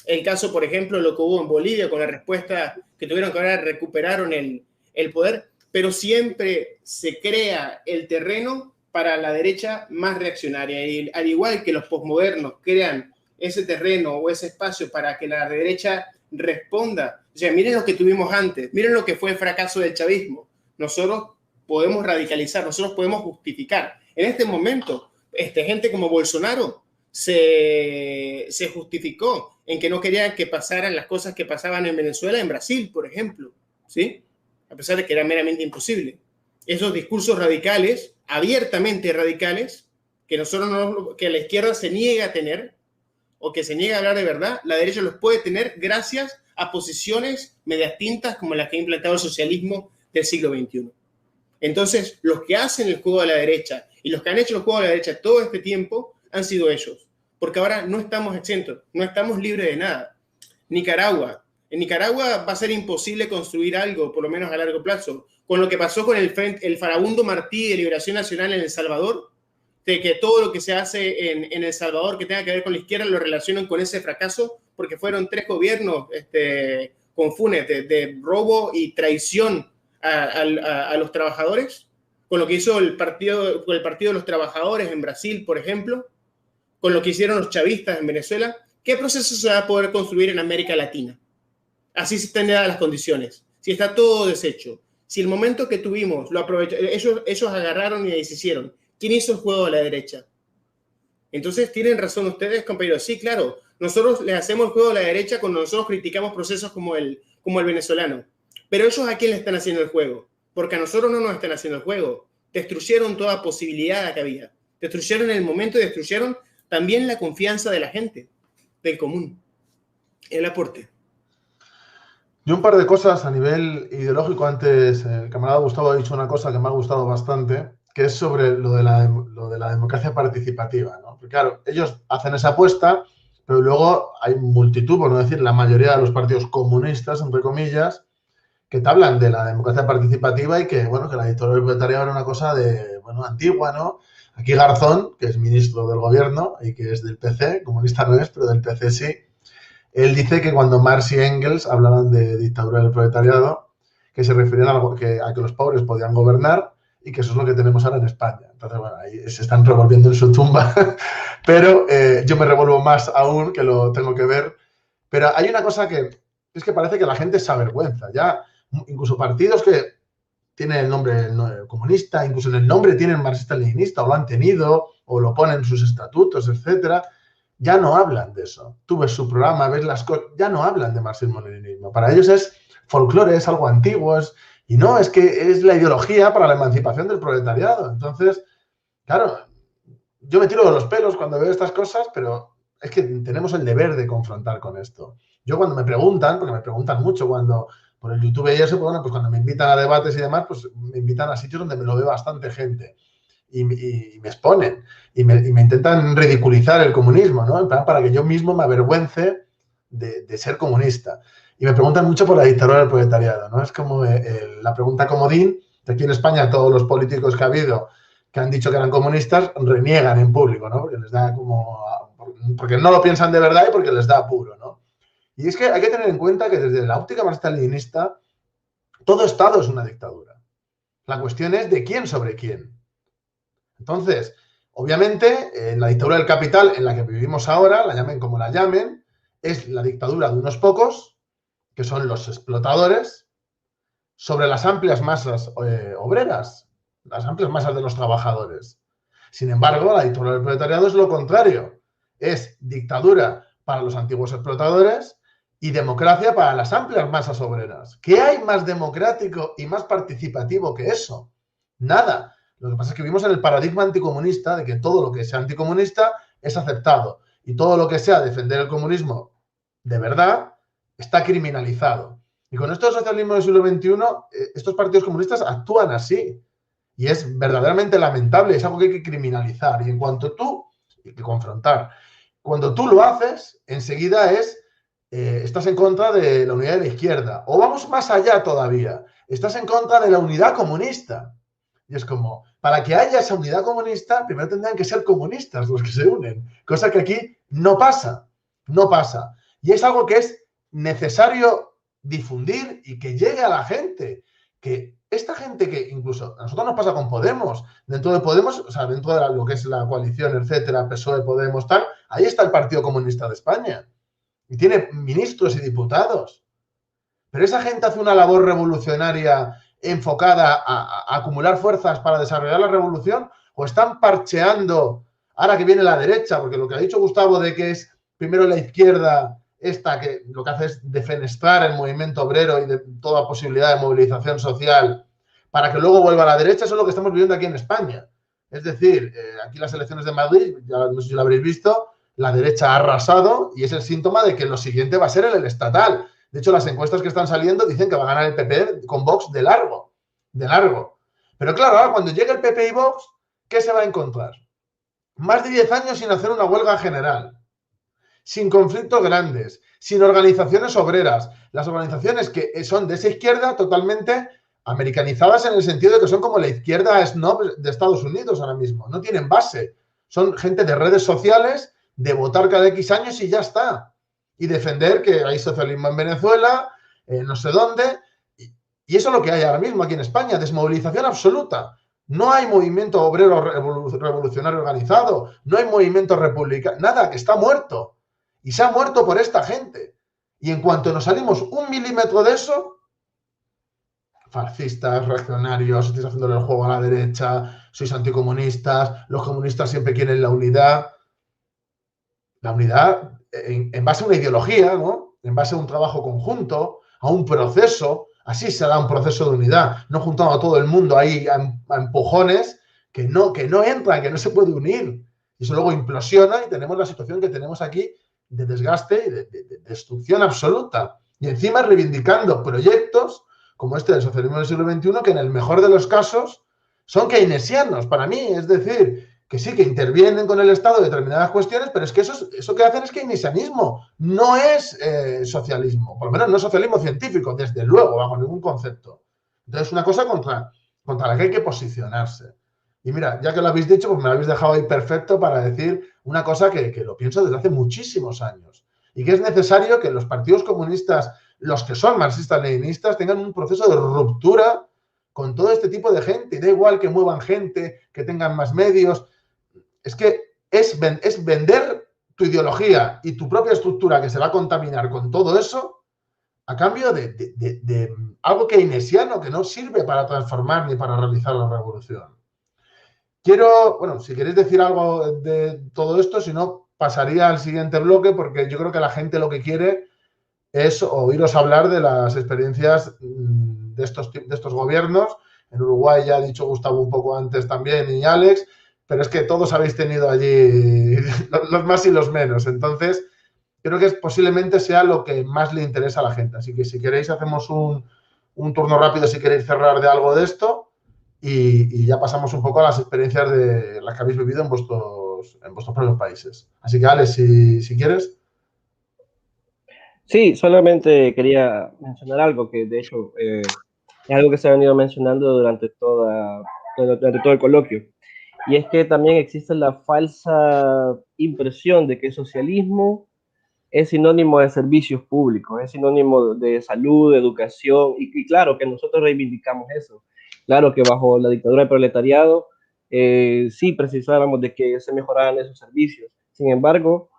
El caso, por ejemplo, lo que hubo en Bolivia con la respuesta que tuvieron, que ahora recuperaron el poder, pero siempre se crea el terreno para la derecha más reaccionaria. Y al igual que los posmodernos crean ese terreno o ese espacio para que la derecha responda. O sea, miren lo que tuvimos antes, miren lo que fue el fracaso del chavismo. Nosotros podemos radicalizar, nosotros podemos justificar. En este momento, gente como Bolsonaro se justificó en que no querían que pasaran las cosas que pasaban en Venezuela, en Brasil, por ejemplo, ¿sí? A pesar de que era meramente imposible. Esos discursos radicales, abiertamente radicales, que que la izquierda se niega a tener, o que se niega a hablar de verdad, la derecha los puede tener gracias a posiciones medias tintas como las que ha implantado el socialismo del siglo XXI. Entonces, los que hacen el juego de la derecha y los que han hecho el juego de la derecha todo este tiempo han sido ellos. Porque ahora no estamos exentos, no estamos libres de nada. Nicaragua, En Nicaragua va a ser imposible construir algo, por lo menos a largo plazo. Con lo que pasó con el Farabundo Martí de Liberación Nacional en El Salvador, de que todo lo que se hace en El Salvador que tenga que ver con la izquierda lo relacionan con ese fracaso, porque fueron 3 gobiernos con Funes de robo y traición a los trabajadores, con lo que hizo el partido de los Trabajadores en Brasil, por ejemplo, con lo que hicieron los chavistas en Venezuela. ¿Qué proceso se va a poder construir en América Latina? Así se están dadas las condiciones. Si está todo deshecho, si el momento que tuvimos lo aprovecharon, ellos agarraron y deshicieron. ¿Quién hizo el juego a la derecha? Entonces, tienen razón ustedes, compañeros. Sí, claro, nosotros les hacemos el juego a la derecha cuando nosotros criticamos procesos como el venezolano. Pero ellos, ¿a quién le están haciendo el juego? Porque a nosotros no nos están haciendo el juego. Destruyeron toda posibilidad que había. Destruyeron el momento y destruyeron también la confianza de la gente, del común. El aporte. Y un par de cosas a nivel ideológico. Antes el camarada Gustavo ha dicho una cosa que me ha gustado bastante, que es sobre lo de la democracia participativa, ¿no? Porque claro, ellos hacen esa apuesta, pero luego hay multitud, por no decir la mayoría de los partidos comunistas, entre comillas, que te hablan de la democracia participativa y que, bueno, que la dictadura del proletariado era una cosa antigua, ¿no? Aquí Garzón, que es ministro del gobierno y que es del PC, comunista no es, pero del PC sí, él dice que cuando Marx y Engels hablaban de dictadura del proletariado, que se referían a que los pobres podían gobernar y que eso es lo que tenemos ahora en España. Entonces, bueno, ahí se están revolviendo en su tumba, pero yo me revuelvo más aún, que lo tengo que ver. Pero hay una cosa que es que parece que la gente se avergüenza. Ya, incluso partidos que tienen el nombre comunista, incluso en el nombre tienen marxista-leninista, o lo han tenido, o lo ponen en sus estatutos, etcétera, ya no hablan de eso. Tú ves su programa, ves las cosas, ya no hablan de marxismo-leninismo. Para ellos es folclore, es algo antiguo, y no, es que es la ideología para la emancipación del proletariado. Entonces, claro, yo me tiro de los pelos cuando veo estas cosas, pero es que tenemos el deber de confrontar con esto. Yo cuando me preguntan, porque me preguntan mucho cuando por el YouTube y eso, pues bueno, pues cuando me invitan a debates y demás, pues me invitan a sitios donde me lo ve bastante gente. Y me exponen y me intentan ridiculizar el comunismo, ¿no? En plan, para que yo mismo me avergüence de ser comunista. Y me preguntan mucho por la dictadura del proletariado, ¿no? Es como la pregunta comodín, de aquí en España todos los políticos que ha habido que han dicho que eran comunistas reniegan en público, ¿no? Porque les da porque no lo piensan de verdad y porque les da apuro, ¿no? Y es que hay que tener en cuenta que desde la óptica marxista-leninista todo Estado es una dictadura. La cuestión es de quién sobre quién. Entonces, obviamente, en la dictadura del capital en la que vivimos ahora, la llamen como la llamen, es la dictadura de unos pocos, que son los explotadores, sobre las amplias masas obreras, las amplias masas de los trabajadores. Sin embargo, la dictadura del proletariado es lo contrario. Es dictadura para los antiguos explotadores y democracia para las amplias masas obreras. ¿Qué hay más democrático y más participativo que eso? Nada. Lo que pasa es que vivimos en el paradigma anticomunista de que todo lo que sea anticomunista es aceptado y todo lo que sea defender el comunismo de verdad está criminalizado. Y con esto del socialismo del siglo XXI, estos partidos comunistas actúan así. Y es verdaderamente lamentable, es algo que hay que criminalizar. Y en cuanto hay que confrontar. Cuando tú lo haces, enseguida estás en contra de la unidad de la izquierda. O vamos más allá todavía, estás en contra de la unidad comunista. Y es como, para que haya esa unidad comunista, primero tendrán que ser comunistas los que se unen. Cosa que aquí no pasa. No pasa. Y es algo que es necesario difundir y que llegue a la gente. Que esta gente que incluso a nosotros nos pasa con Podemos. Dentro de Podemos, o sea, dentro de lo que es la coalición, etcétera, PSOE, Podemos, tal, ahí está el Partido Comunista de España. Y tiene ministros y diputados. Pero esa gente hace una labor revolucionaria enfocada a acumular fuerzas para desarrollar la revolución, o están parcheando ahora que viene la derecha, porque lo que ha dicho Gustavo de que es primero la izquierda esta que lo que hace es defenestrar el movimiento obrero y de toda posibilidad de movilización social para que luego vuelva a la derecha, eso es lo que estamos viviendo aquí en España. Es decir, aquí las elecciones de Madrid, ya no sé si lo habréis visto, la derecha ha arrasado y es el síntoma de que lo siguiente va a ser el estatal. De hecho, las encuestas que están saliendo dicen que va a ganar el PP con Vox de largo, de largo. Pero claro, ahora cuando llegue el PP y Vox, ¿qué se va a encontrar? Más de 10 años sin hacer una huelga general, sin conflictos grandes, sin organizaciones obreras. Las organizaciones que son de esa izquierda totalmente americanizadas en el sentido de que son como la izquierda snob de Estados Unidos ahora mismo. No tienen base. Son gente de redes sociales, de votar cada X años y ya está. Y defender que hay socialismo en Venezuela, no sé dónde. Y eso es lo que hay ahora mismo aquí en España, desmovilización absoluta. No hay movimiento obrero revolucionario organizado, no hay movimiento republicano, nada, que está muerto. Y se ha muerto por esta gente. Y en cuanto nos salimos un milímetro de eso, fascistas, reaccionarios, estáis haciéndole el juego a la derecha, sois anticomunistas, los comunistas siempre quieren la unidad. La unidad en base a una ideología, ¿no? En base a un trabajo conjunto, a un proceso. Así se da un proceso de unidad, no juntando a todo el mundo ahí a empujones que no entran, que no se puede unir. Y eso luego implosiona y tenemos la situación que tenemos aquí de desgaste y de destrucción absoluta. Y encima reivindicando proyectos como este del socialismo del siglo XXI, que en el mejor de los casos son keynesianos para mí, es decir, que sí, que intervienen con el Estado en determinadas cuestiones, pero es que eso que hacen es keynesianismo, no es socialismo, por lo menos no es socialismo científico, desde luego, bajo ningún concepto. Entonces, es una cosa contra la que hay que posicionarse. Y mira, ya que lo habéis dicho, pues me lo habéis dejado ahí perfecto para decir una cosa que lo pienso desde hace muchísimos años, y que es necesario que los partidos comunistas, los que son marxistas-leninistas, tengan un proceso de ruptura con todo este tipo de gente, y da igual que muevan gente, que tengan más medios. Es que es vender tu ideología y tu propia estructura que se va a contaminar con todo eso a cambio de algo keynesiano que no sirve para transformar ni para realizar la revolución. Bueno, si queréis decir algo de todo esto, si no, pasaría al siguiente bloque porque yo creo que la gente lo que quiere es oíros hablar de las experiencias de estos gobiernos. En Uruguay ya ha dicho Gustavo un poco antes también y Alex, pero es que todos habéis tenido allí los más y los menos. Entonces, creo que posiblemente sea lo que más le interesa a la gente. Así que si queréis hacemos un turno rápido si queréis cerrar de algo de esto y ya pasamos un poco a las experiencias de las que habéis vivido en vuestros propios países. Así que, Alex, si quieres. Sí, solamente quería mencionar algo que de hecho es algo que se ha venido mencionando durante todo el coloquio. Y es que también existe la falsa impresión de que el socialismo es sinónimo de servicios públicos, es sinónimo de salud, de educación, y claro que nosotros reivindicamos eso. Claro que bajo la dictadura del proletariado sí precisáramos de que se mejoraran esos servicios. Sin embargo,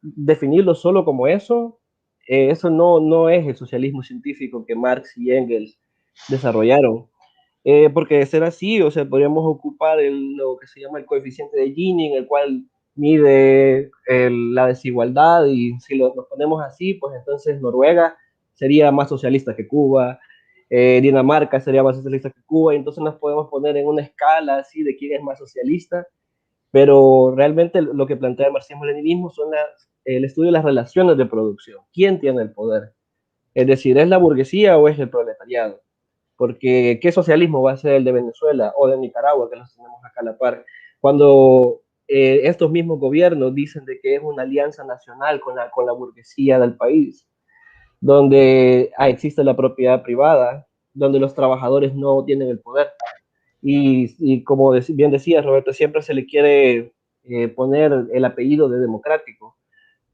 definirlo solo como eso no es el socialismo científico que Marx y Engels desarrollaron. Porque de ser así, o sea, podríamos ocupar lo que se llama el coeficiente de Gini, en el cual mide la desigualdad, y si nos ponemos así, pues entonces Noruega sería más socialista que Cuba, Dinamarca sería más socialista que Cuba, y entonces nos podemos poner en una escala así de quién es más socialista, pero realmente lo que plantea el marxismo-leninismo son el estudio de las relaciones de producción. ¿Quién tiene el poder? Es decir, ¿es la burguesía o es el proletariado? Porque ¿qué socialismo va a ser el de Venezuela o de Nicaragua, que los tenemos acá a la par? Cuando estos mismos gobiernos dicen de que es una alianza nacional con la burguesía del país, donde existe la propiedad privada, donde los trabajadores no tienen el poder. Y como bien decía Roberto, siempre se le quiere poner el apellido de democrático,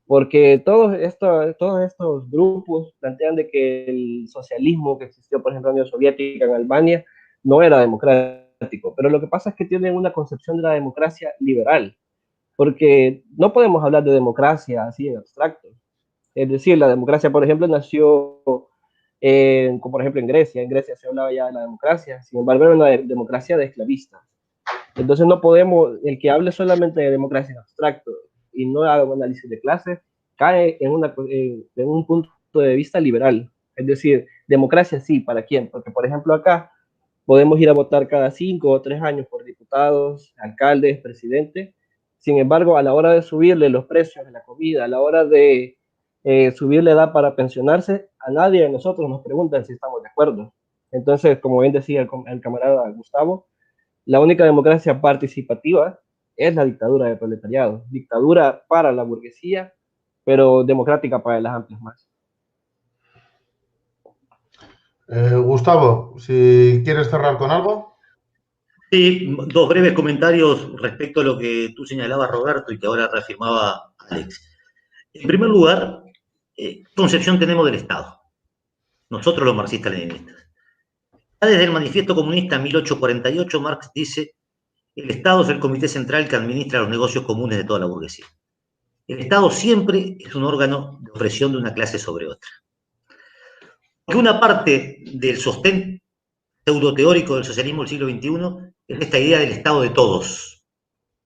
porque todos estos grupos plantean de que el socialismo que existió, por ejemplo, en la Unión Soviética, en Albania, no era democrático, pero lo que pasa es que tienen una concepción de la democracia liberal, porque no podemos hablar de democracia así en abstracto. Es decir, la democracia, por ejemplo, nació, como por ejemplo en Grecia se hablaba ya de la democracia, sin embargo era una democracia de esclavistas. Entonces no podemos, el que hable solamente de democracia en abstracto y no haga un análisis de clase, cae en un punto de vista liberal. Es decir, democracia sí, ¿para quién? Porque, por ejemplo, acá podemos ir a votar cada 5 o 3 años por diputados, alcaldes, presidentes. Sin embargo, a la hora de subirle los precios de la comida, a la hora de subir la edad para pensionarse, a nadie de nosotros nos preguntan si estamos de acuerdo. Entonces, como bien decía el camarada Gustavo, la única democracia participativa es la dictadura del proletariado, dictadura para la burguesía pero democrática para las amplias masas. Gustavo, si quieres cerrar con algo. Sí, dos breves comentarios respecto a lo que tú señalabas, Roberto, y que ahora reafirmaba Alex. En primer lugar, ¿qué concepción tenemos del Estado? Nosotros los marxistas-leninistas. Desde el Manifiesto Comunista 1848, Marx dice: el Estado es el comité central que administra los negocios comunes de toda la burguesía. El Estado siempre es un órgano de opresión de una clase sobre otra. Porque una parte del sostén pseudoteórico del socialismo del siglo XXI es esta idea del Estado de todos.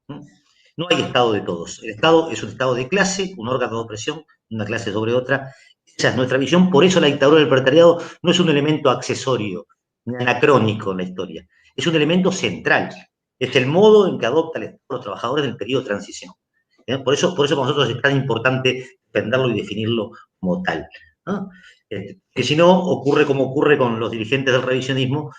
No hay Estado de todos. El Estado es un Estado de clase, un órgano de opresión de una clase sobre otra. Esa es nuestra visión. Por eso la dictadura del proletariado no es un elemento accesorio ni anacrónico en la historia. Es un elemento central. Es el modo en que adopta el Estado los trabajadores del periodo de transición. Por eso para nosotros es tan importante defenderlo y definirlo como tal, ¿no? Que si no, ocurre como ocurre con los dirigentes del revisionismo,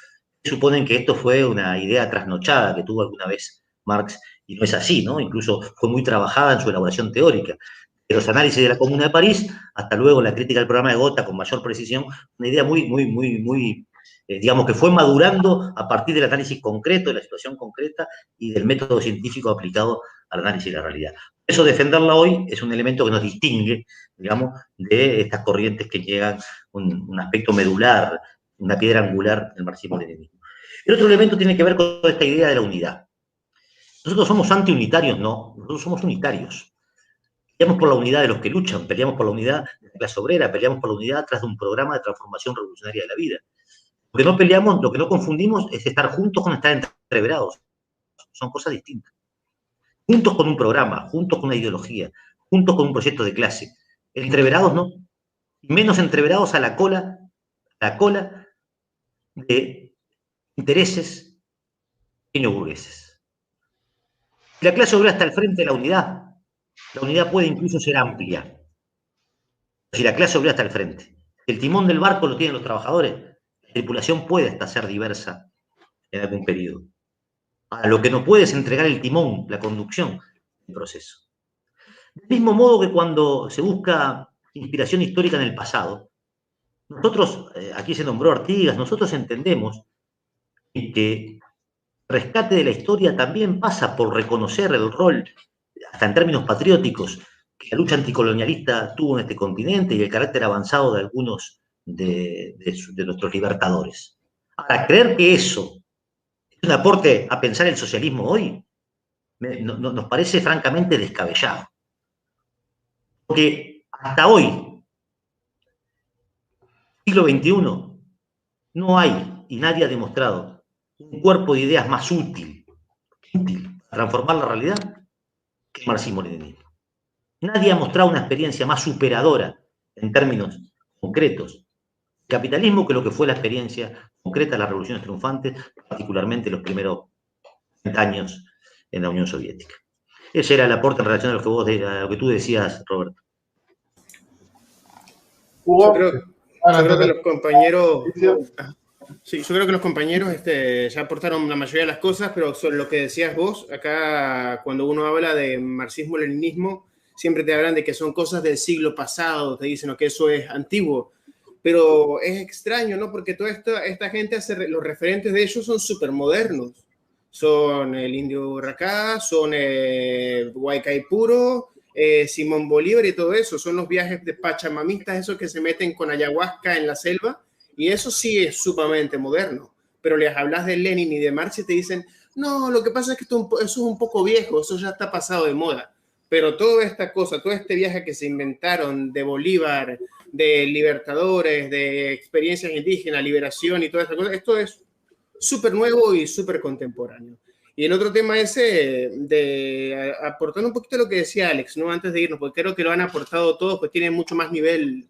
que suponen que esto fue una idea trasnochada que tuvo alguna vez Marx, y no es así, ¿no? Incluso fue muy trabajada en su elaboración teórica. De los análisis de la Comuna de París, hasta luego la crítica del programa de Gotha con mayor precisión, una idea muy digamos que fue madurando a partir del análisis concreto, de la situación concreta y del método científico aplicado al análisis de la realidad. Por eso defenderla hoy es un elemento que nos distingue, digamos, de estas corrientes que llegan un aspecto medular, una piedra angular del marxismo-leninismo. El otro elemento tiene que ver con esta idea de la unidad. Nosotros somos antiunitarios, no, nosotros somos unitarios. Peleamos por la unidad de los que luchan, peleamos por la unidad de la clase obrera, peleamos por la unidad tras de un programa de transformación revolucionaria de la vida. Lo que no peleamos, lo que no confundimos es estar juntos con estar entreverados. Son cosas distintas. Juntos con un programa, juntos con una ideología, juntos con un proyecto de clase. Entreverados no. Y menos entreverados a la cola de intereses pequeños burgueses. Si la clase obrera está al frente de la unidad puede incluso ser amplia. Si la clase obrera está al frente, el timón del barco lo tienen los trabajadores, la tripulación puede hasta ser diversa en algún periodo. Ahora, lo que no puede es entregar el timón, la conducción del proceso. Del mismo modo que cuando se busca inspiración histórica en el pasado, nosotros, aquí se nombró Artigas, nosotros entendemos que el rescate de la historia también pasa por reconocer el rol, hasta en términos patrióticos, que la lucha anticolonialista tuvo en este continente y el carácter avanzado de algunos de nuestros libertadores. Ahora, creer que eso es un aporte a pensar el socialismo hoy nos parece francamente descabellado. Porque hasta hoy, siglo XXI, no hay, y nadie ha demostrado, un cuerpo de ideas más útil para transformar la realidad que el marxismo-leninismo. Nadie ha mostrado una experiencia más superadora en términos concretos del capitalismo que lo que fue la experiencia concreta de las revoluciones triunfantes, particularmente los primeros 30 años en la Unión Soviética. Ese era el aporte en relación a lo que tú decías, Roberto. Yo creo que los compañeros... Sí, yo creo que los compañeros ya aportaron la mayoría de las cosas, pero sobre lo que decías vos, acá cuando uno habla de marxismo-leninismo, siempre te hablan de que son cosas del siglo pasado, te dicen que eso es antiguo, pero es extraño, ¿no? Porque toda esta gente, los referentes de ellos son súper modernos. Son el Indio Urraca, son Huaycaipuro, Simón Bolívar y todo eso. Son los viajes de pachamamistas, esos que se meten con ayahuasca en la selva. Y eso sí es sumamente moderno, pero les hablas de Lenin y de Marx y te dicen, no, lo que pasa es que eso es un poco viejo, eso ya está pasado de moda. Pero toda esta cosa, todo este viaje que se inventaron de Bolívar, de libertadores, de experiencias indígenas, liberación y toda esta cosa, esto es súper nuevo y súper contemporáneo. Y el otro tema ese de aportar un poquito lo que decía Alex, ¿no? Antes de irnos, porque creo que lo han aportado todos, pues tienen mucho más nivel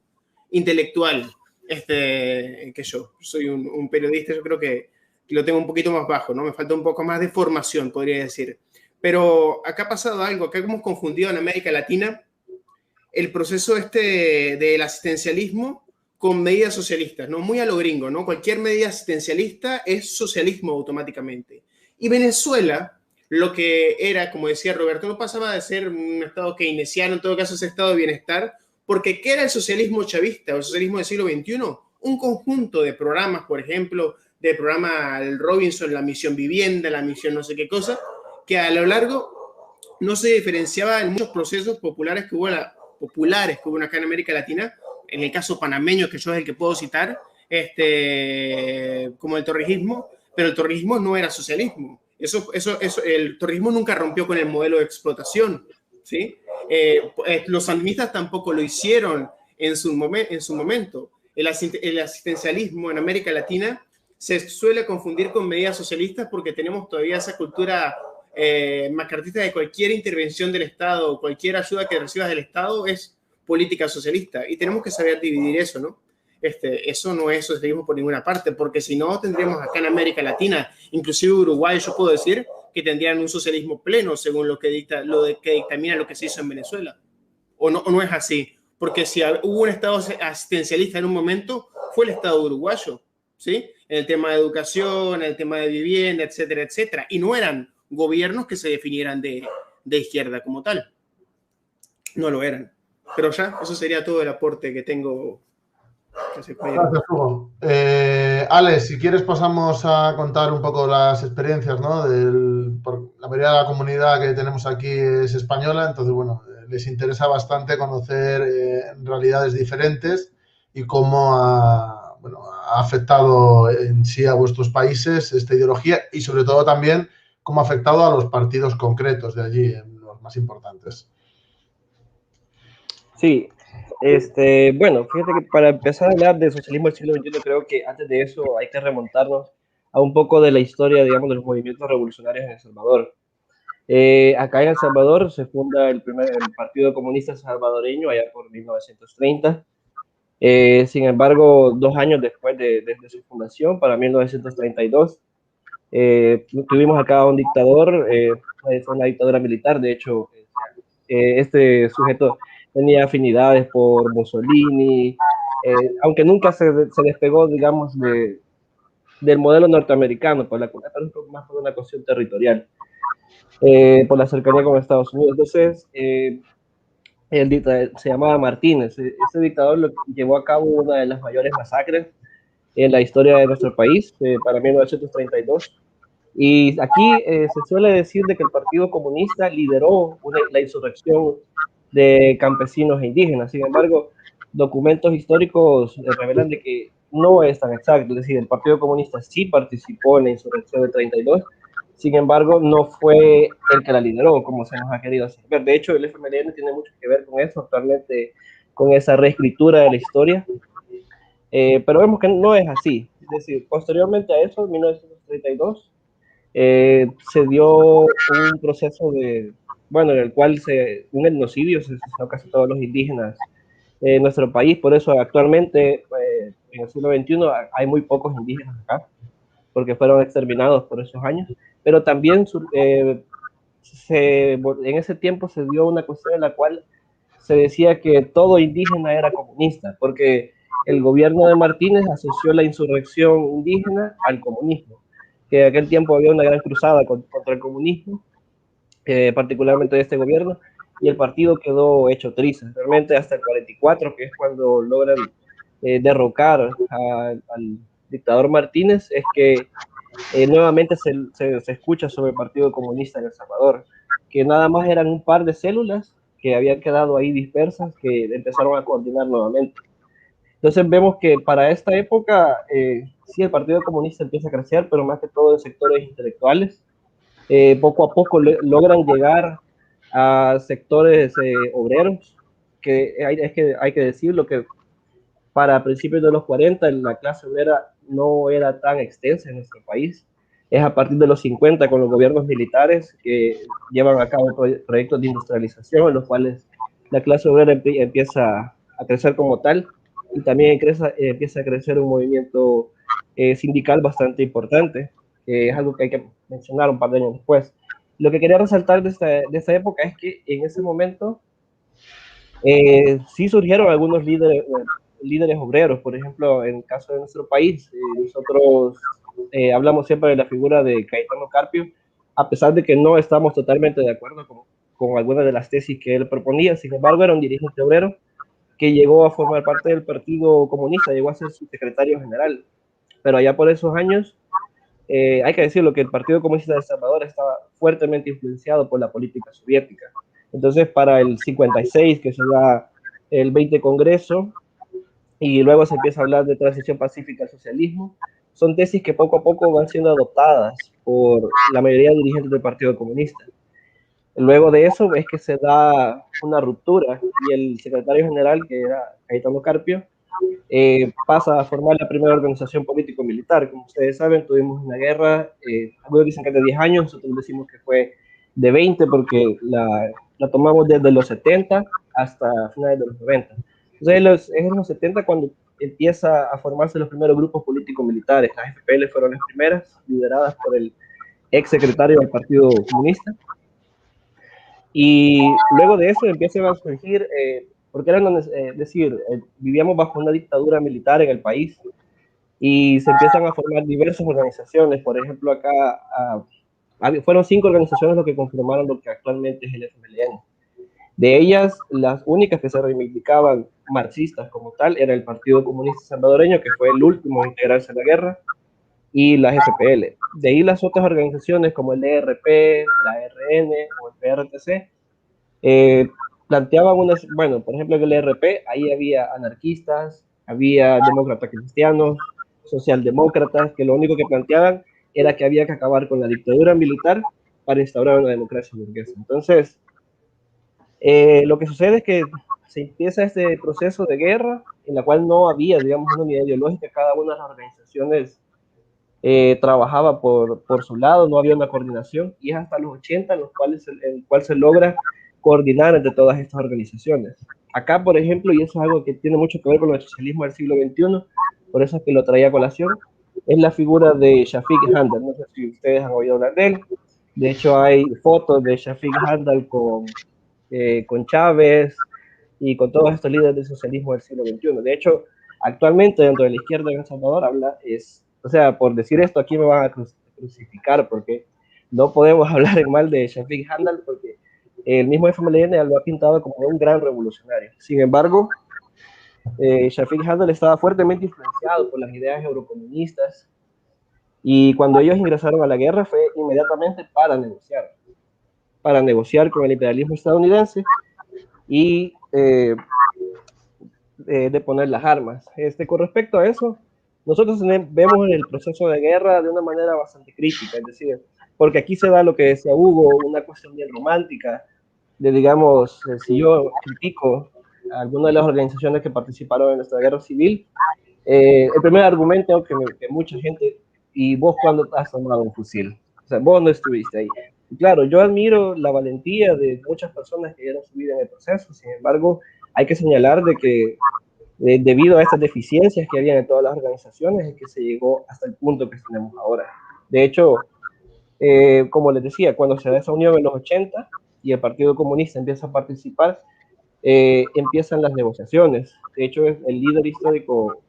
intelectual que yo. Soy un periodista, yo creo que lo tengo un poquito más bajo, ¿no? Me falta un poco más de formación, podría decir. Pero acá ha pasado algo, acá hemos confundido en América Latina el proceso del asistencialismo con medidas socialistas, ¿no? Muy a lo gringo, ¿no? Cualquier medida asistencialista es socialismo automáticamente. Y Venezuela lo que era, como decía Roberto, no pasaba de ser un Estado keynesiano, en todo caso ese Estado de bienestar, porque ¿qué era el socialismo chavista o el socialismo del siglo XXI? Un conjunto de programas, por ejemplo, del programa Robinson, la misión vivienda, la misión no sé qué cosa, que a lo largo no se diferenciaba en muchos procesos populares que hubo acá en América Latina, en el caso panameño, que yo es el que puedo citar, como el torrijismo, pero el torrijismo no era socialismo. El torrijismo nunca rompió con el modelo de explotación, ¿sí? Los sandinistas tampoco lo hicieron en su momento. El asistencialismo en América Latina se suele confundir con medidas socialistas porque tenemos todavía esa cultura macartista de cualquier intervención del Estado, cualquier ayuda que recibas del Estado es política socialista, y tenemos que saber dividir eso, ¿no? Eso no es socialismo por ninguna parte, porque si no tendríamos acá en América Latina, inclusive Uruguay, yo puedo decir que tendrían un socialismo pleno según lo que dictamina lo que se hizo en Venezuela. ¿O no es así? Porque si hubo un Estado asistencialista en un momento, fue el Estado uruguayo, ¿sí? En el tema de educación, en el tema de vivienda, etcétera, etcétera. Y no eran gobiernos que se definieran de izquierda como tal. No lo eran. Pero ya, eso sería todo el aporte que tengo. Gracias, Hugo. Alex, si quieres pasamos a contar un poco las experiencias, ¿no? La mayoría de la comunidad que tenemos aquí es española, entonces, bueno, les interesa bastante conocer realidades diferentes y cómo ha afectado en sí a vuestros países esta ideología y, sobre todo, también cómo ha afectado a los partidos concretos de allí, los más importantes. Sí. Bueno, fíjate que para empezar a hablar del socialismo del siglo XXI, creo que antes de eso hay que remontarnos a un poco de la historia, digamos, de los movimientos revolucionarios en El Salvador. Acá en El Salvador se funda el Partido Comunista Salvadoreño allá por 1930. Sin embargo, 2 años después de su fundación, para 1932, tuvimos acá un dictador, fue una dictadura militar, de hecho, este sujeto tenía afinidades por Mussolini, aunque nunca se despegó, digamos, del modelo norteamericano, más por una cuestión territorial, por la cercanía con Estados Unidos. Entonces, se llamaba Martínez. Ese dictador llevó a cabo una de las mayores masacres en la historia de nuestro país, para 1932. Y aquí se suele decir de que el Partido Comunista lideró la insurrección de campesinos e indígenas. Sin embargo, documentos históricos revelan de que no es tan exacto. Es decir, el Partido Comunista sí participó en la insurrección del 32, sin embargo, no fue el que la lideró, como se nos ha querido hacer ver. De hecho, el FMLN tiene mucho que ver con eso, actualmente, con esa reescritura de la historia. Pero vemos que no es así. Es decir, posteriormente a eso, en 1932, se dio un proceso en el cual un etnocidio se asesinó casi todos los indígenas en nuestro país. Por eso actualmente, en el siglo XXI, hay muy pocos indígenas acá, porque fueron exterminados por esos años. Pero también en ese tiempo se dio una cuestión en la cual se decía que todo indígena era comunista, porque el gobierno de Martínez asoció la insurrección indígena al comunismo, que en aquel tiempo había una gran cruzada contra el comunismo, particularmente de este gobierno, y el partido quedó hecho trizas. Realmente hasta el 44, que es cuando logran derrocar al dictador Martínez, es que nuevamente se escucha sobre el Partido Comunista en El Salvador, que nada más eran un par de células que habían quedado ahí dispersas, que empezaron a coordinar nuevamente. Entonces vemos que para esta época, sí, el Partido Comunista empieza a crecer, pero más que todo en sectores intelectuales. Poco a poco logran llegar a sectores obreros, que hay que decirlo, que para principios de los 40 la clase obrera no era tan extensa en nuestro país. Es a partir de los 50 con los gobiernos militares que llevan a cabo proyectos de industrialización en los cuales la clase obrera empieza a crecer como tal, y también empieza a crecer un movimiento sindical bastante importante, que es algo que hay que mencionar un par de años después. Lo que quería resaltar de esta época es que en ese momento sí surgieron algunos líderes obreros. Por ejemplo, en el caso de nuestro país, nosotros hablamos siempre de la figura de Cayetano Carpio, a pesar de que no estamos totalmente de acuerdo con algunas de las tesis que él proponía. Sin embargo, era un dirigente obrero que llegó a formar parte del Partido Comunista, llegó a ser su secretario general. Pero allá por esos años, hay que decirlo que el Partido Comunista de El Salvador estaba fuertemente influenciado por la política soviética. Entonces, para el 56, que se da el 20 Congreso, y luego se empieza a hablar de transición pacífica al socialismo, son tesis que poco a poco van siendo adoptadas por la mayoría de dirigentes del Partido Comunista. Luego de eso es que se da una ruptura y el secretario general, que era Cayetano Carpio, pasa a formar la primera organización político-militar. Como ustedes saben, tuvimos una guerra, algunos dicen que es de 10 años, nosotros decimos que fue de 20 porque la tomamos desde los 70 hasta finales de los 90. Entonces es en los 70 cuando empieza a formarse los primeros grupos políticos militares. Las FPL fueron las primeras, lideradas por el ex secretario del Partido Comunista. Y luego de eso empiezan a surgir, porque eran, vivíamos bajo una dictadura militar en el país y se empiezan a formar diversas organizaciones. Por ejemplo, acá fueron 5 organizaciones lo que conformaron lo que actualmente es el FMLN. De ellas, las únicas que se reivindicaban marxistas como tal era el Partido Comunista Salvadoreño, que fue el último en integrarse a la guerra, y las FPL. De ahí las otras organizaciones como el ERP, la RN o el PRTC planteaban unas, bueno, por ejemplo en el ERP ahí había anarquistas, había demócratas cristianos, socialdemócratas, que lo único que planteaban era que había que acabar con la dictadura militar para instaurar una democracia burguesa. Entonces, lo que sucede es que se empieza este proceso de guerra en la cual no había, digamos, una unidad ideológica, cada una de las organizaciones trabajaba por su lado, no había una coordinación, y es hasta los 80 en los cuales el cual se logra coordinar entre todas estas organizaciones. Acá, por ejemplo, y eso es algo que tiene mucho que ver con el socialismo del siglo XXI, por eso es que lo traía a colación, es la figura de Shafiq Handal. No sé si ustedes han oído hablar de él. De hecho, hay fotos de Shafiq Handal con Chávez y con todos estos líderes del socialismo del siglo XXI. De hecho, actualmente dentro de la izquierda en El Salvador o sea, por decir esto aquí me van a crucificar porque no podemos hablar en mal de Shafiq Handal porque el mismo FMLN lo ha pintado como un gran revolucionario. Sin embargo, Shafiq Handal estaba fuertemente influenciado por las ideas eurocomunistas y cuando ellos ingresaron a la guerra fue inmediatamente para negociar con el imperialismo estadounidense y de poner las armas. Con respecto a eso, nosotros vemos en el proceso de guerra de una manera bastante crítica, es decir, porque aquí se da lo que decía Hugo, una cuestión bien romántica, de digamos, si yo critico a alguna de las organizaciones que participaron en nuestra guerra civil, el primer argumento que mucha gente, y vos cuando has tomado un fusil, o sea, vos no estuviste ahí. Y claro, yo admiro la valentía de muchas personas que dieron su vida en el proceso, sin embargo, hay que señalar de que debido a estas deficiencias que había en todas las organizaciones es que se llegó hasta el punto que tenemos ahora. De hecho, como les decía, cuando se da esa unión en los 80 y el Partido Comunista empieza a participar, empiezan las negociaciones. De hecho, el líder histórico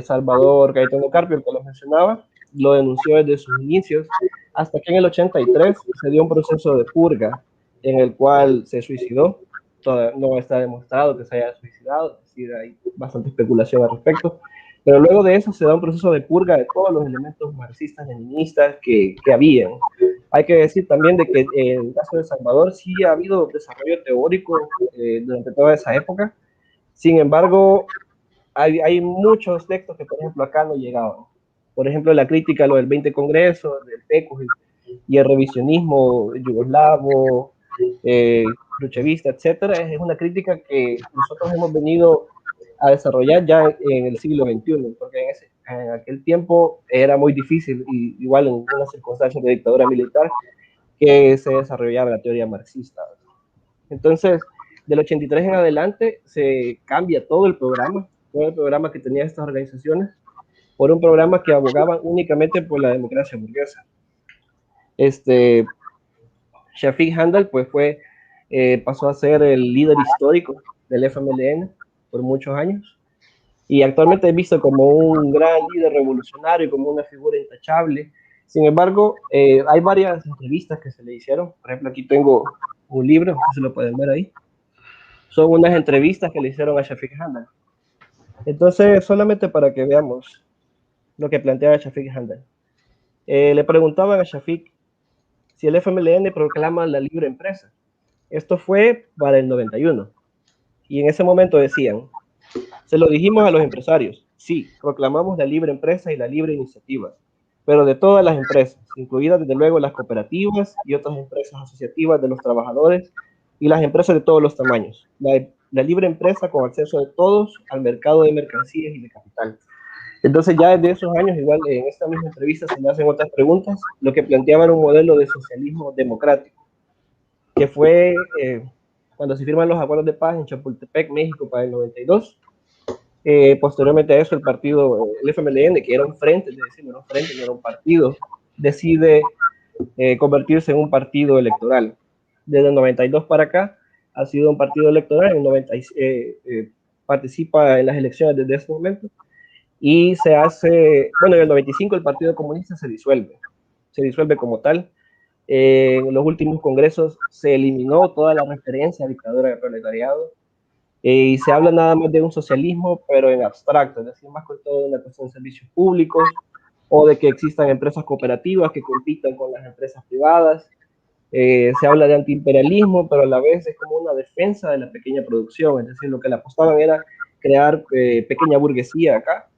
Salvador Cayetano Carpio, el que lo mencionaba, lo denunció desde sus inicios, hasta que en el 83 se dio un proceso de purga en el cual se suicidó. No está demostrado que se haya suicidado, es decir, hay bastante especulación al respecto, pero luego de eso se da un proceso de purga de todos los elementos marxistas-leninistas que habían. Hay que decir también de que en el caso de Salvador sí ha habido desarrollo teórico durante toda esa época, sin embargo, hay muchos textos que, por ejemplo, acá no llegaban. Por ejemplo, la crítica a lo del 20 Congreso, del PECUS y el revisionismo yugoslavo, cruchevista, etcétera, es una crítica que nosotros hemos venido a desarrollar ya en el siglo XXI, porque en aquel tiempo era muy difícil, y igual en unas circunstancias de dictadura militar, que se desarrollara la teoría marxista. Entonces, del 83 en adelante se cambia todo el programa que tenían estas organizaciones por un programa que abogaba únicamente por la democracia burguesa. Shafiq Handal pues pasó a ser el líder histórico del FMLN por muchos años y actualmente es visto como un gran líder revolucionario, como una figura intachable. Sin embargo, hay varias entrevistas que se le hicieron. Por ejemplo, aquí tengo un libro, se lo pueden ver ahí. Son unas entrevistas que le hicieron a Shafiq Handal. Entonces, solamente para que veamos lo que planteaba Shafiq Handal. Le preguntaban a Shafiq si el FMLN proclama la libre empresa. Esto fue para el 91. Y en ese momento decían, se lo dijimos a los empresarios, sí, proclamamos la libre empresa y la libre iniciativa, pero de todas las empresas, incluidas desde luego las cooperativas y otras empresas asociativas de los trabajadores y las empresas de todos los tamaños. La libre empresa con acceso de todos al mercado de mercancías y de capital. Entonces ya desde esos años, igual en esta misma entrevista se le hacen otras preguntas, lo que planteaba era un modelo de socialismo democrático, que fue cuando se firman los acuerdos de paz en Chapultepec, México, para el 92. Posteriormente a eso, el partido, el FMLN, que era un frente, es decir, no era un frente, no era un partido, decide convertirse en un partido electoral. Desde el 92 para acá ha sido un partido electoral, en el 90, participa en las elecciones desde ese momento, y se hace, bueno, en el 95 el Partido Comunista se disuelve como tal. En los últimos congresos se eliminó toda la referencia a dictadura del proletariado, y se habla nada más de un socialismo, pero en abstracto, es decir, más con todo una cuestión de servicios públicos o de que existan empresas cooperativas que compitan con las empresas privadas. Se habla de antiimperialismo, pero a la vez es como una defensa de la pequeña producción, es decir, lo que le apostaban era crear pequeña burguesía acá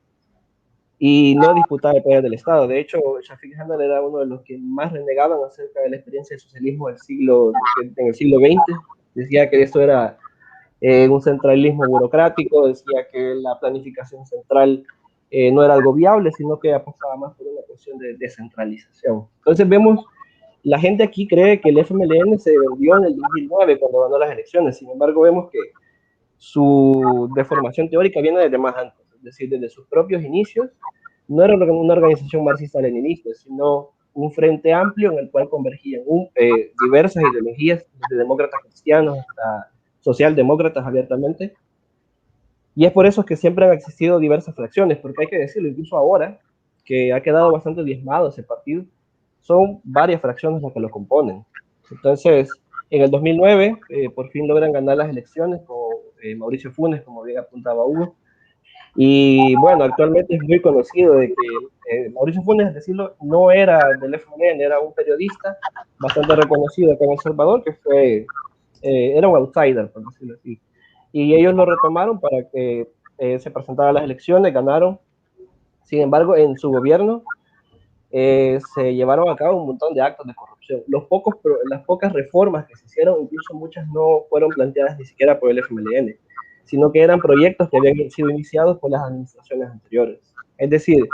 y no disputar el poder del Estado. De hecho, Shafiq Handal era uno de los que más renegaban acerca de la experiencia del socialismo en el siglo XX. Decía que esto era un centralismo burocrático, decía que la planificación central no era algo viable, sino que apostaba más por una cuestión de descentralización. Entonces vemos, la gente aquí cree que el FMLN se vendió en el 2009 cuando ganó las elecciones, sin embargo vemos que su deformación teórica viene desde más antes, es decir, desde sus propios inicios. No era una organización marxista-leninista, sino un frente amplio en el cual convergían diversas ideologías, desde demócratas cristianos hasta socialdemócratas abiertamente. Y es por eso que siempre han existido diversas fracciones, porque hay que decirlo, incluso ahora, que ha quedado bastante diezmado ese partido, son varias fracciones las que lo componen. Entonces, en el 2009, por fin logran ganar las elecciones con Mauricio Funes, como bien apuntaba Hugo. Y bueno, actualmente es muy conocido de que Mauricio Funes, es decirlo, no era del FMLN, era un periodista bastante reconocido acá en El Salvador, que fue, era un outsider, por decirlo así. Y ellos lo retomaron para que se presentara a las elecciones, ganaron. Sin embargo, en su gobierno se llevaron a cabo un montón de actos de corrupción. Las pocas reformas que se hicieron, incluso muchas no fueron planteadas ni siquiera por el FMLN, sino que eran proyectos que habían sido iniciados por las administraciones anteriores. Es decir,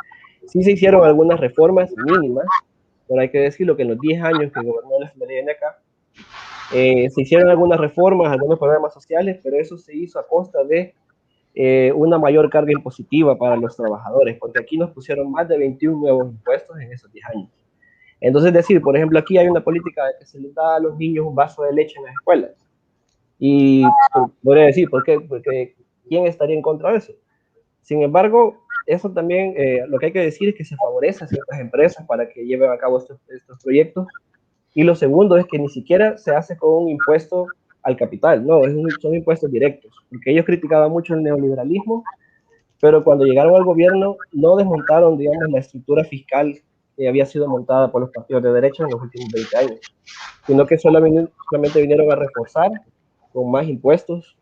sí se hicieron algunas reformas mínimas, pero hay que decirlo que en los 10 años que gobernó el FMLN acá, se hicieron algunas reformas, algunos programas sociales, pero eso se hizo a costa de una mayor carga impositiva para los trabajadores, porque aquí nos pusieron más de 21 nuevos impuestos en esos 10 años. Entonces, es decir, por ejemplo, aquí hay una política de que se les da a los niños un vaso de leche en las escuelas. Y podría decir, ¿por qué? Porque ¿quién estaría en contra de eso? Sin embargo, eso también, lo que hay que decir es que se favorece a ciertas empresas para que lleven a cabo estos proyectos. Y lo segundo es que ni siquiera se hace con un impuesto al capital, no, son impuestos directos, porque ellos criticaban mucho el neoliberalismo, pero cuando llegaron al gobierno no desmontaron, digamos, la estructura fiscal que había sido montada por los partidos de derecha en los últimos 20 años, sino que solamente vinieron a reforzar con más impuestos.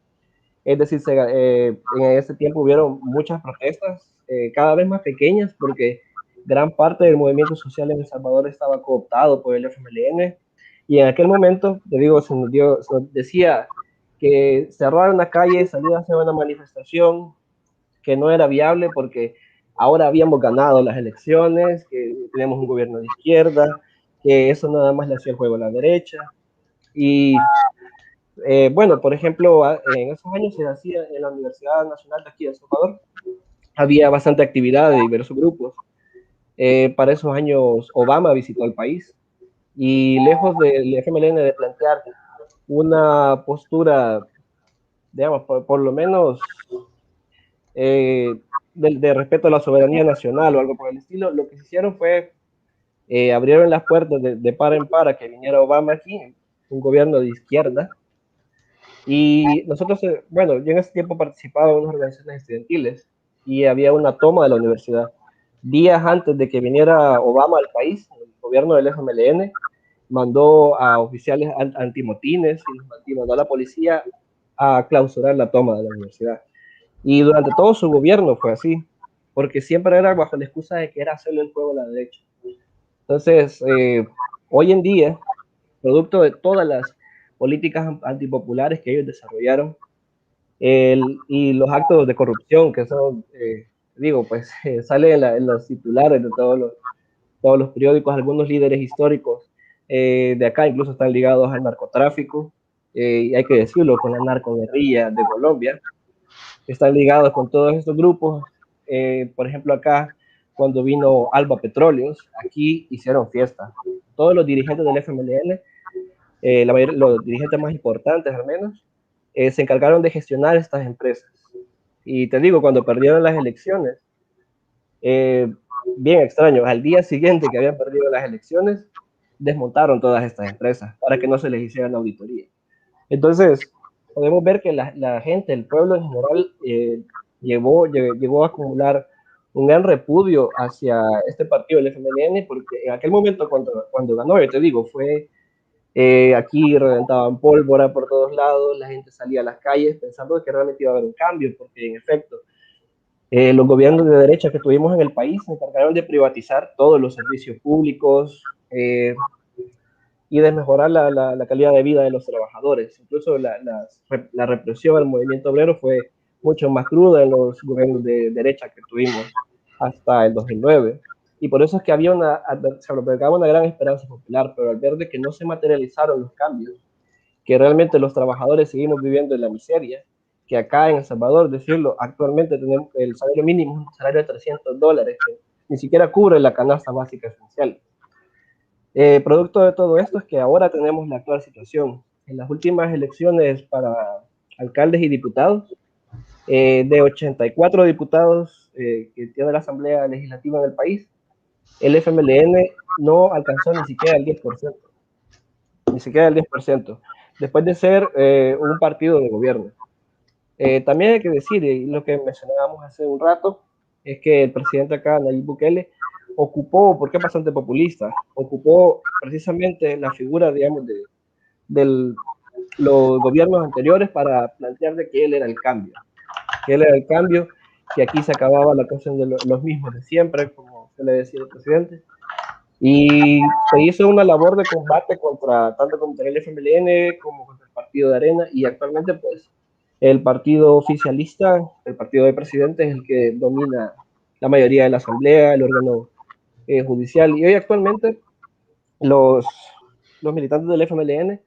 Es decir, en ese tiempo hubieron muchas protestas, cada vez más pequeñas, porque gran parte del movimiento social en El Salvador estaba cooptado por el FMLN, y en aquel momento, te digo, se nos decía que cerrar una calle, salir a hacer una manifestación, que no era viable porque ahora habíamos ganado las elecciones, que teníamos un gobierno de izquierda, que eso nada más le hacía el juego a la derecha. Y bueno, por ejemplo, en esos años se hacía en la Universidad Nacional de aquí de El Salvador, había bastante actividad de diversos grupos. Para esos años Obama visitó el país y lejos del FMLN de plantear una postura, digamos, por lo menos de respeto a la soberanía nacional o algo por el estilo, lo que se hicieron fue abrieron las puertas de par en par a que viniera Obama aquí, un gobierno de izquierda. Y nosotros, bueno, yo en ese tiempo participaba en unas organizaciones estudiantiles y había una toma de la universidad. Días antes de que viniera Obama al país, el gobierno del FMLN mandó a oficiales antimotines y mandó a la policía a clausurar la toma de la universidad. Y durante todo su gobierno fue así, porque siempre era bajo la excusa de que era hacerle el juego a la derecha. Entonces, hoy en día, producto de todas las políticas antipopulares que ellos desarrollaron y los actos de corrupción que son, digo, pues salen en los titulares de todos los periódicos, algunos líderes históricos de acá incluso están ligados al narcotráfico, y hay que decirlo, con la narcoguerrilla de Colombia, están ligados con todos estos grupos. Por ejemplo, acá, cuando vino Alba Petróleos, aquí hicieron fiesta. Todos los dirigentes del FMLN, los dirigentes más importantes al menos, se encargaron de gestionar estas empresas. Y te digo, cuando perdieron las elecciones, bien extraño, al día siguiente que habían perdido las elecciones, desmontaron todas estas empresas para que no se les hiciera la auditoría. Entonces, podemos ver que la gente, el pueblo en general, llegó a acumular un gran repudio hacia este partido, el FMLN, porque en aquel momento cuando ganó, yo te digo, fue aquí reventaban pólvora por todos lados, la gente salía a las calles pensando que realmente iba a haber un cambio, porque en efecto, los gobiernos de derecha que tuvimos en el país se encargaron de privatizar todos los servicios públicos y de mejorar la calidad de vida de los trabajadores. Incluso la represión al movimiento obrero fue mucho más cruda en los gobiernos de derecha que tuvimos hasta el 2009. Y por eso es que se albergaba una gran esperanza popular, pero al ver de que no se materializaron los cambios, que realmente los trabajadores seguimos viviendo en la miseria, que acá en El Salvador, decirlo, actualmente tenemos el salario mínimo, un salario de $300, que ni siquiera cubre la canasta básica esencial. Producto de todo esto es que ahora tenemos la actual situación. En las últimas elecciones para alcaldes y diputados, de 84 diputados que tiene la Asamblea Legislativa del país, el FMLN no alcanzó ni siquiera el 10%. Ni siquiera el 10%. Después de ser un partido de gobierno. También hay que decir, y lo que mencionábamos hace un rato, es que el presidente acá, Nayib Bukele, ocupó, porque es bastante populista, ocupó precisamente la figura, digamos, de los gobiernos anteriores para plantear de que él era el cambio. Que él era el cambio, que aquí se acababa la cosa de los mismos de siempre, como se le decía al presidente. Y se hizo una labor de combate tanto contra el FMLN como contra el partido de Arena, y actualmente pues el partido oficialista, el partido de presidente, es el que domina la mayoría de la asamblea, el órgano judicial, y hoy actualmente los militantes del FMLN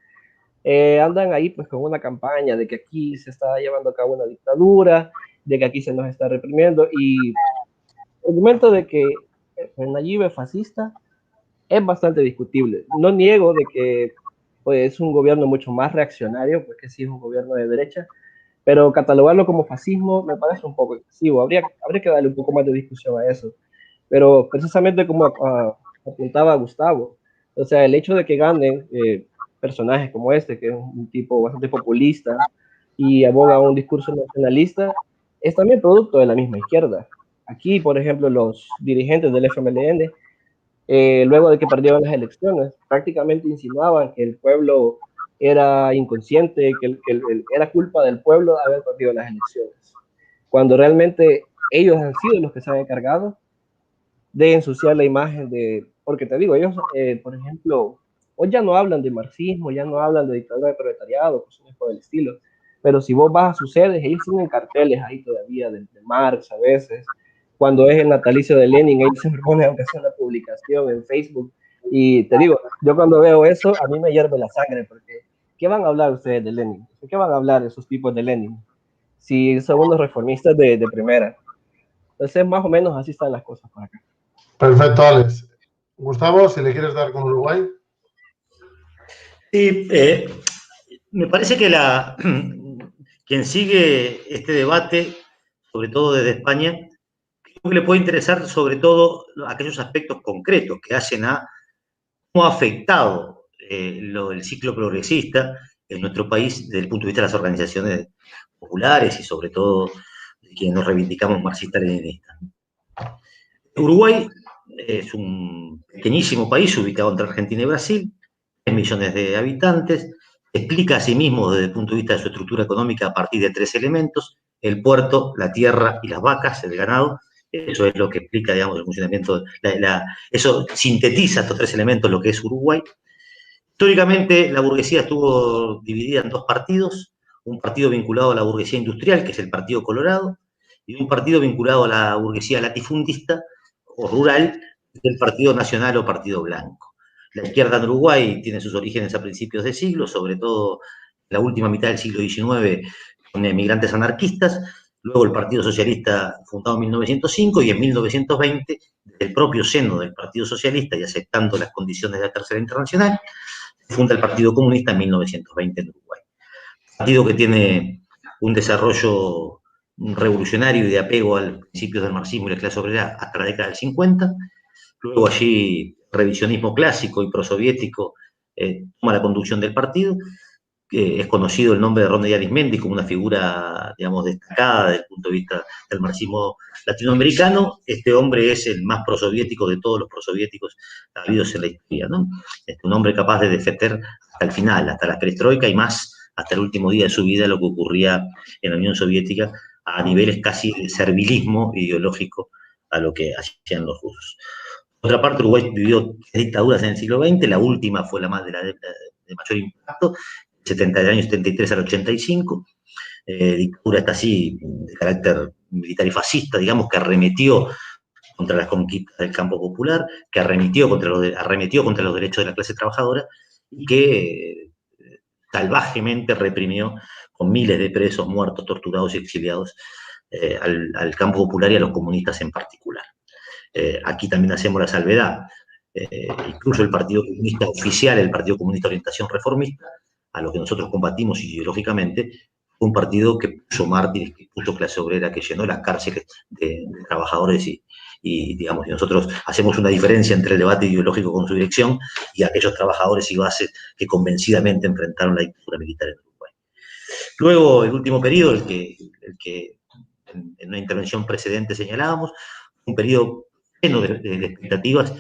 andan ahí pues con una campaña de que aquí se está llevando a cabo una dictadura, de que aquí se nos está reprimiendo, y el argumento de que Nayib es fascista es bastante discutible. No niego de que pues, es un gobierno mucho más reaccionario, porque sí es un gobierno de derecha, pero catalogarlo como fascismo me parece un poco excesivo. Habría que darle un poco más de discusión a eso. Pero precisamente como apuntaba Gustavo, o sea, el hecho de que ganen personajes como este, que es un tipo bastante populista y aboga un discurso nacionalista, es también producto de la misma izquierda. Aquí, por ejemplo, los dirigentes del FMLN, luego de que perdieron las elecciones, prácticamente insinuaban que el pueblo era inconsciente, que era culpa del pueblo de haber perdido las elecciones, cuando realmente ellos han sido los que se han encargado de ensuciar la imagen porque te digo, ellos, por ejemplo, hoy ya no hablan de marxismo, ya no hablan de dictadura de proletariado, cosas por el estilo, pero si vos vas a sus sedes, ellos tienen carteles ahí todavía de Marx a veces. Cuando es el natalicio de Lenin, ellos se proponen aunque sea una publicación en Facebook. Y te digo, yo cuando veo eso, a mí me hierve la sangre, porque ¿qué van a hablar ustedes de Lenin? ¿Qué van a hablar esos tipos de Lenin? Si son unos reformistas de primera. Entonces, más o menos así están las cosas por acá. Perfecto, Alex. Gustavo, si le quieres dar con Uruguay. Sí, me parece que quien sigue este debate, sobre todo desde España, creo que le puede interesar sobre todo aquellos aspectos concretos que hacen a cómo ha afectado el ciclo progresista en nuestro país desde el punto de vista de las organizaciones populares y sobre todo de quienes nos reivindicamos marxistas-leninistas. Uruguay es un pequeñísimo país ubicado entre Argentina y Brasil, 3 millones de habitantes, explica a sí mismo desde el punto de vista de su estructura económica a partir de 3 elementos: el puerto, la tierra y las vacas, el ganado. Eso es lo que explica, digamos, el funcionamiento, eso sintetiza estos 3 elementos, lo que es Uruguay. Históricamente, la burguesía estuvo dividida en 2 partidos: un partido vinculado a la burguesía industrial, que es el Partido Colorado, y un partido vinculado a la burguesía latifundista o rural, que es el Partido Nacional o Partido Blanco. La izquierda en Uruguay tiene sus orígenes a principios de siglo, sobre todo en la última mitad del siglo XIX, con emigrantes anarquistas. Luego el Partido Socialista, fundado en 1905, y en 1920, desde el propio seno del Partido Socialista y aceptando las condiciones de la Tercera Internacional, funda el Partido Comunista en 1920 en Uruguay. Partido que tiene un desarrollo revolucionario y de apego a los principios del marxismo y la clase obrera hasta la década del 50. Luego allí revisionismo clásico y prosoviético toma la conducción del partido. Es conocido el nombre de Ronald Arismendi como una figura, digamos, destacada desde el punto de vista del marxismo latinoamericano. Este hombre es el más prosoviético de todos los prosoviéticos habidos en la historia, ¿no? Es un hombre capaz de defender hasta el final, hasta la perestroika y más, hasta el último día de su vida, lo que ocurría en la Unión Soviética a niveles casi de servilismo ideológico a lo que hacían los rusos. Por otra parte, Uruguay vivió dictaduras en el siglo XX, la última fue la más de mayor impacto, 70 del año 73 al 85, dictadura esta así de carácter militar y fascista, digamos, que arremetió contra las conquistas del campo popular, que arremetió contra los derechos de la clase trabajadora y que salvajemente reprimió con miles de presos, muertos, torturados y exiliados al campo popular y a los comunistas en particular. Aquí también hacemos la salvedad. Incluso el Partido Comunista oficial, el Partido Comunista de Orientación Reformista, a lo que nosotros combatimos ideológicamente, fue un partido que puso mártires, que puso clase obrera, que llenó las cárceles de trabajadores y digamos, nosotros hacemos una diferencia entre el debate ideológico con su dirección y aquellos trabajadores y bases que convencidamente enfrentaron la dictadura militar en Uruguay. Luego, el último periodo, el que en una intervención precedente señalábamos, un periodo lleno de expectativas,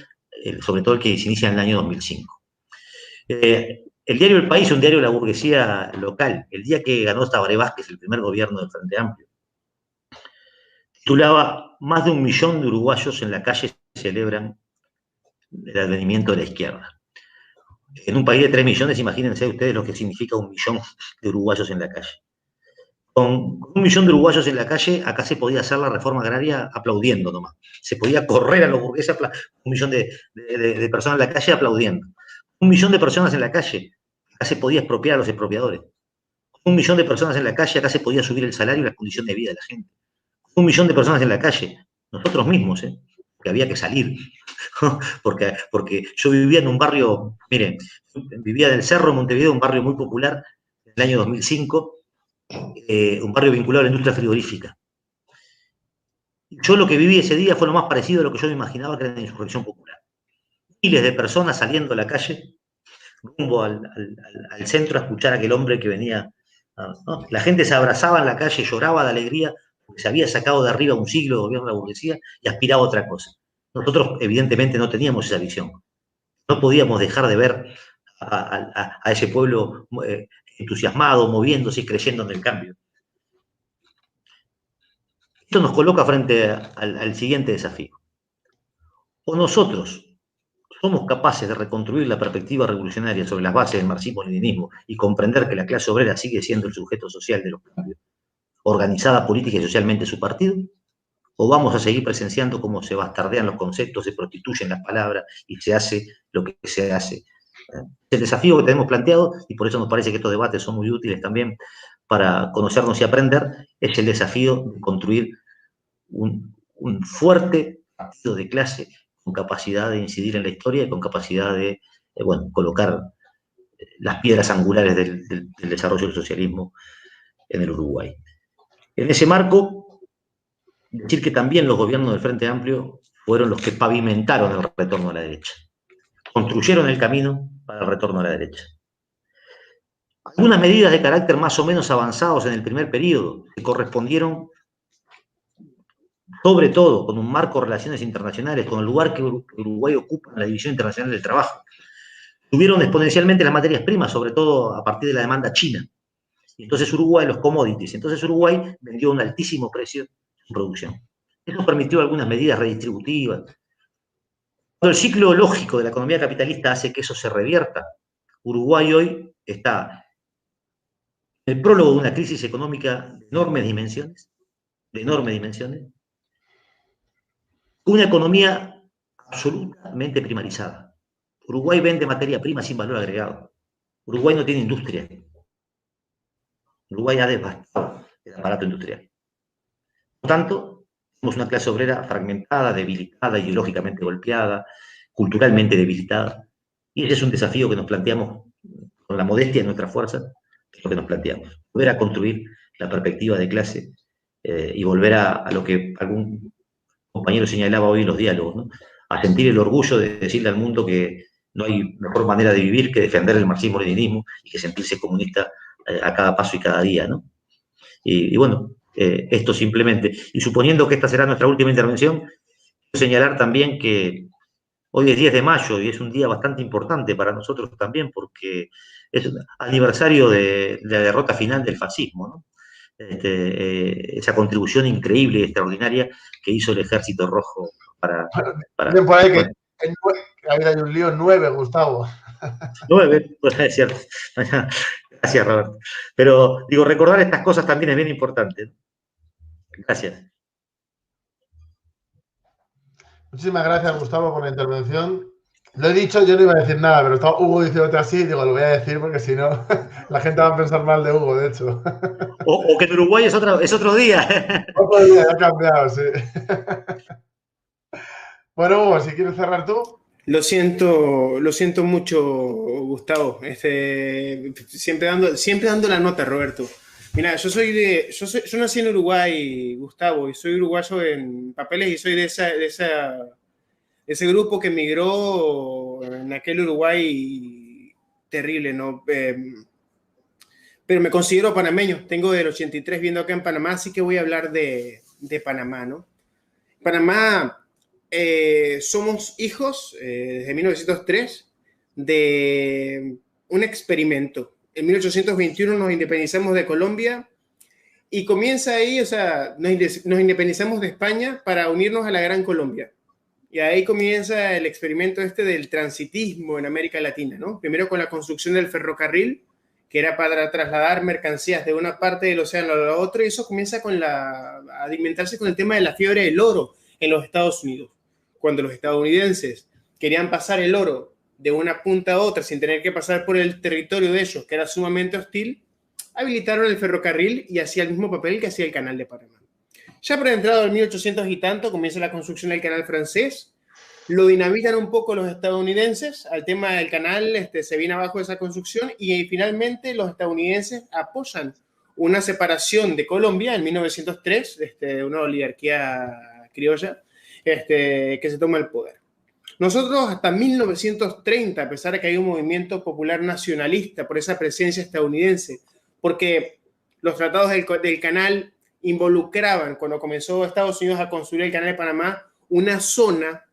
sobre todo el que se inicia en el año 2005. El diario El País, un diario de la burguesía local, el día que ganó Tabaré Vázquez, el primer gobierno del Frente Amplio, titulaba: más de 1 millón de uruguayos en la calle celebran el advenimiento de la izquierda. En un país de 3 millones, imagínense ustedes lo que significa 1 millón de uruguayos en la calle. Con 1 millón de uruguayos en la calle, acá se podía hacer la reforma agraria aplaudiendo nomás. Se podía correr a los burgueses, 1 millón de personas en la calle aplaudiendo. 1 millón de personas en la calle, acá se podía expropiar a los expropiadores. 1 millón de personas en la calle, acá se podía subir el salario y la condición de vida de la gente. 1 millón de personas en la calle, nosotros mismos, que había que salir. porque yo vivía en un barrio, miren, vivía del Cerro, en Montevideo, un barrio muy popular, en el año 2005, un barrio vinculado a la industria frigorífica. Yo lo que viví ese día fue lo más parecido a lo que yo me imaginaba que era la insurrección popular. Miles de personas saliendo a la calle, rumbo al centro a escuchar a aquel hombre que venía, ¿no? La gente se abrazaba en la calle, lloraba de alegría, porque se había sacado de arriba un siglo de gobierno de la burguesía y aspiraba a otra cosa. Nosotros, evidentemente, no teníamos esa visión. No podíamos dejar de ver a ese pueblo entusiasmado, moviéndose y creyendo en el cambio. Esto nos coloca frente al siguiente desafío. O nosotros somos capaces de reconstruir la perspectiva revolucionaria sobre las bases del marxismo-leninismo y comprender que la clase obrera sigue siendo el sujeto social de los cambios, organizada política y socialmente su partido, o vamos a seguir presenciando cómo se bastardean los conceptos, se prostituyen las palabras y se hace lo que se hace. El desafío que tenemos planteado, y por eso nos parece que estos debates son muy útiles también para conocernos y aprender, es el desafío de construir un fuerte partido de clase con capacidad de incidir en la historia y con capacidad de colocar las piedras angulares del desarrollo del socialismo en el Uruguay. En ese marco, decir que también los gobiernos del Frente Amplio fueron los que pavimentaron el retorno a la derecha, construyeron el camino para el retorno a la derecha. Algunas medidas de carácter más o menos avanzados en el primer periodo, que correspondieron sobre todo con un marco de relaciones internacionales, con el lugar que Uruguay ocupa en la División Internacional del Trabajo. Subieron exponencialmente las materias primas, sobre todo a partir de la demanda china. Y entonces Uruguay, los commodities, entonces Uruguay vendió a un altísimo precio su producción. Eso permitió algunas medidas redistributivas. Cuando el ciclo lógico de la economía capitalista hace que eso se revierta, Uruguay hoy está en el prólogo de una crisis económica de enormes dimensiones, una economía absolutamente primarizada. Uruguay vende materia prima sin valor agregado. Uruguay no tiene industria. Uruguay ha devastado el aparato industrial. Por lo tanto, somos una clase obrera fragmentada, debilitada, ideológicamente golpeada, culturalmente debilitada. Y ese es un desafío que nos planteamos con la modestia de nuestra fuerza, es lo que nos planteamos. Volver a construir la perspectiva de clase y volver a lo que algún compañero señalaba hoy en los diálogos, ¿no? A sentir el orgullo de decirle al mundo que no hay mejor manera de vivir que defender el marxismo-leninismo y que sentirse comunista a cada paso y cada día, ¿no? Y bueno, esto simplemente, y suponiendo que esta será nuestra última intervención, quiero señalar también que hoy es 10 de mayo y es un día bastante importante para nosotros también porque es un aniversario de la derrota final del fascismo, ¿no? Esa contribución increíble y extraordinaria que hizo el Ejército Rojo para Bien por ahí que hay un lío 9, Gustavo. 9, pues es cierto. Gracias, Roberto. Pero digo, recordar estas cosas también es bien importante. Gracias. Muchísimas gracias, Gustavo, por la intervención. Lo he dicho, yo no iba a decir nada, pero estaba Hugo diciéndote así, digo, lo voy a decir porque si no, la gente va a pensar mal de Hugo, de hecho. O que en Uruguay es otro día. Otro día, ha cambiado, sí. Bueno, Hugo, si quieres cerrar tú. Lo siento mucho, Gustavo. Siempre dando la nota, Roberto. Mira, yo nací en Uruguay, Gustavo, y soy uruguayo en papeles y soy de ese grupo que emigró en aquel Uruguay terrible, ¿no? Pero me considero panameño. Tengo del 83 viendo acá en Panamá, así que voy a hablar de Panamá, ¿no? Panamá. Somos hijos, desde 1903, de un experimento. En 1821 nos independizamos de Colombia y comienza ahí, o sea, nos independizamos de España para unirnos a la Gran Colombia. Y ahí comienza el experimento del transitismo en América Latina, ¿no? Primero con la construcción del ferrocarril, que era para trasladar mercancías de una parte del océano a la otra, y eso comienza a alimentarse con el tema de la fiebre del oro en los Estados Unidos. Cuando los estadounidenses querían pasar el oro de una punta a otra sin tener que pasar por el territorio de ellos, que era sumamente hostil, habilitaron el ferrocarril y hacía el mismo papel que hacía el canal de Panamá. Ya por entrado en 1800 y tanto comienza la construcción del canal francés, lo dinamitan un poco los estadounidenses, al tema del canal se viene abajo esa construcción y finalmente los estadounidenses apoyan una separación de Colombia en 1903, una oligarquía criolla, que se toma el poder. Nosotros hasta 1930, a pesar de que hay un movimiento popular nacionalista por esa presencia estadounidense, porque los tratados del canal involucraban, cuando comenzó Estados Unidos a construir el canal de Panamá, una zona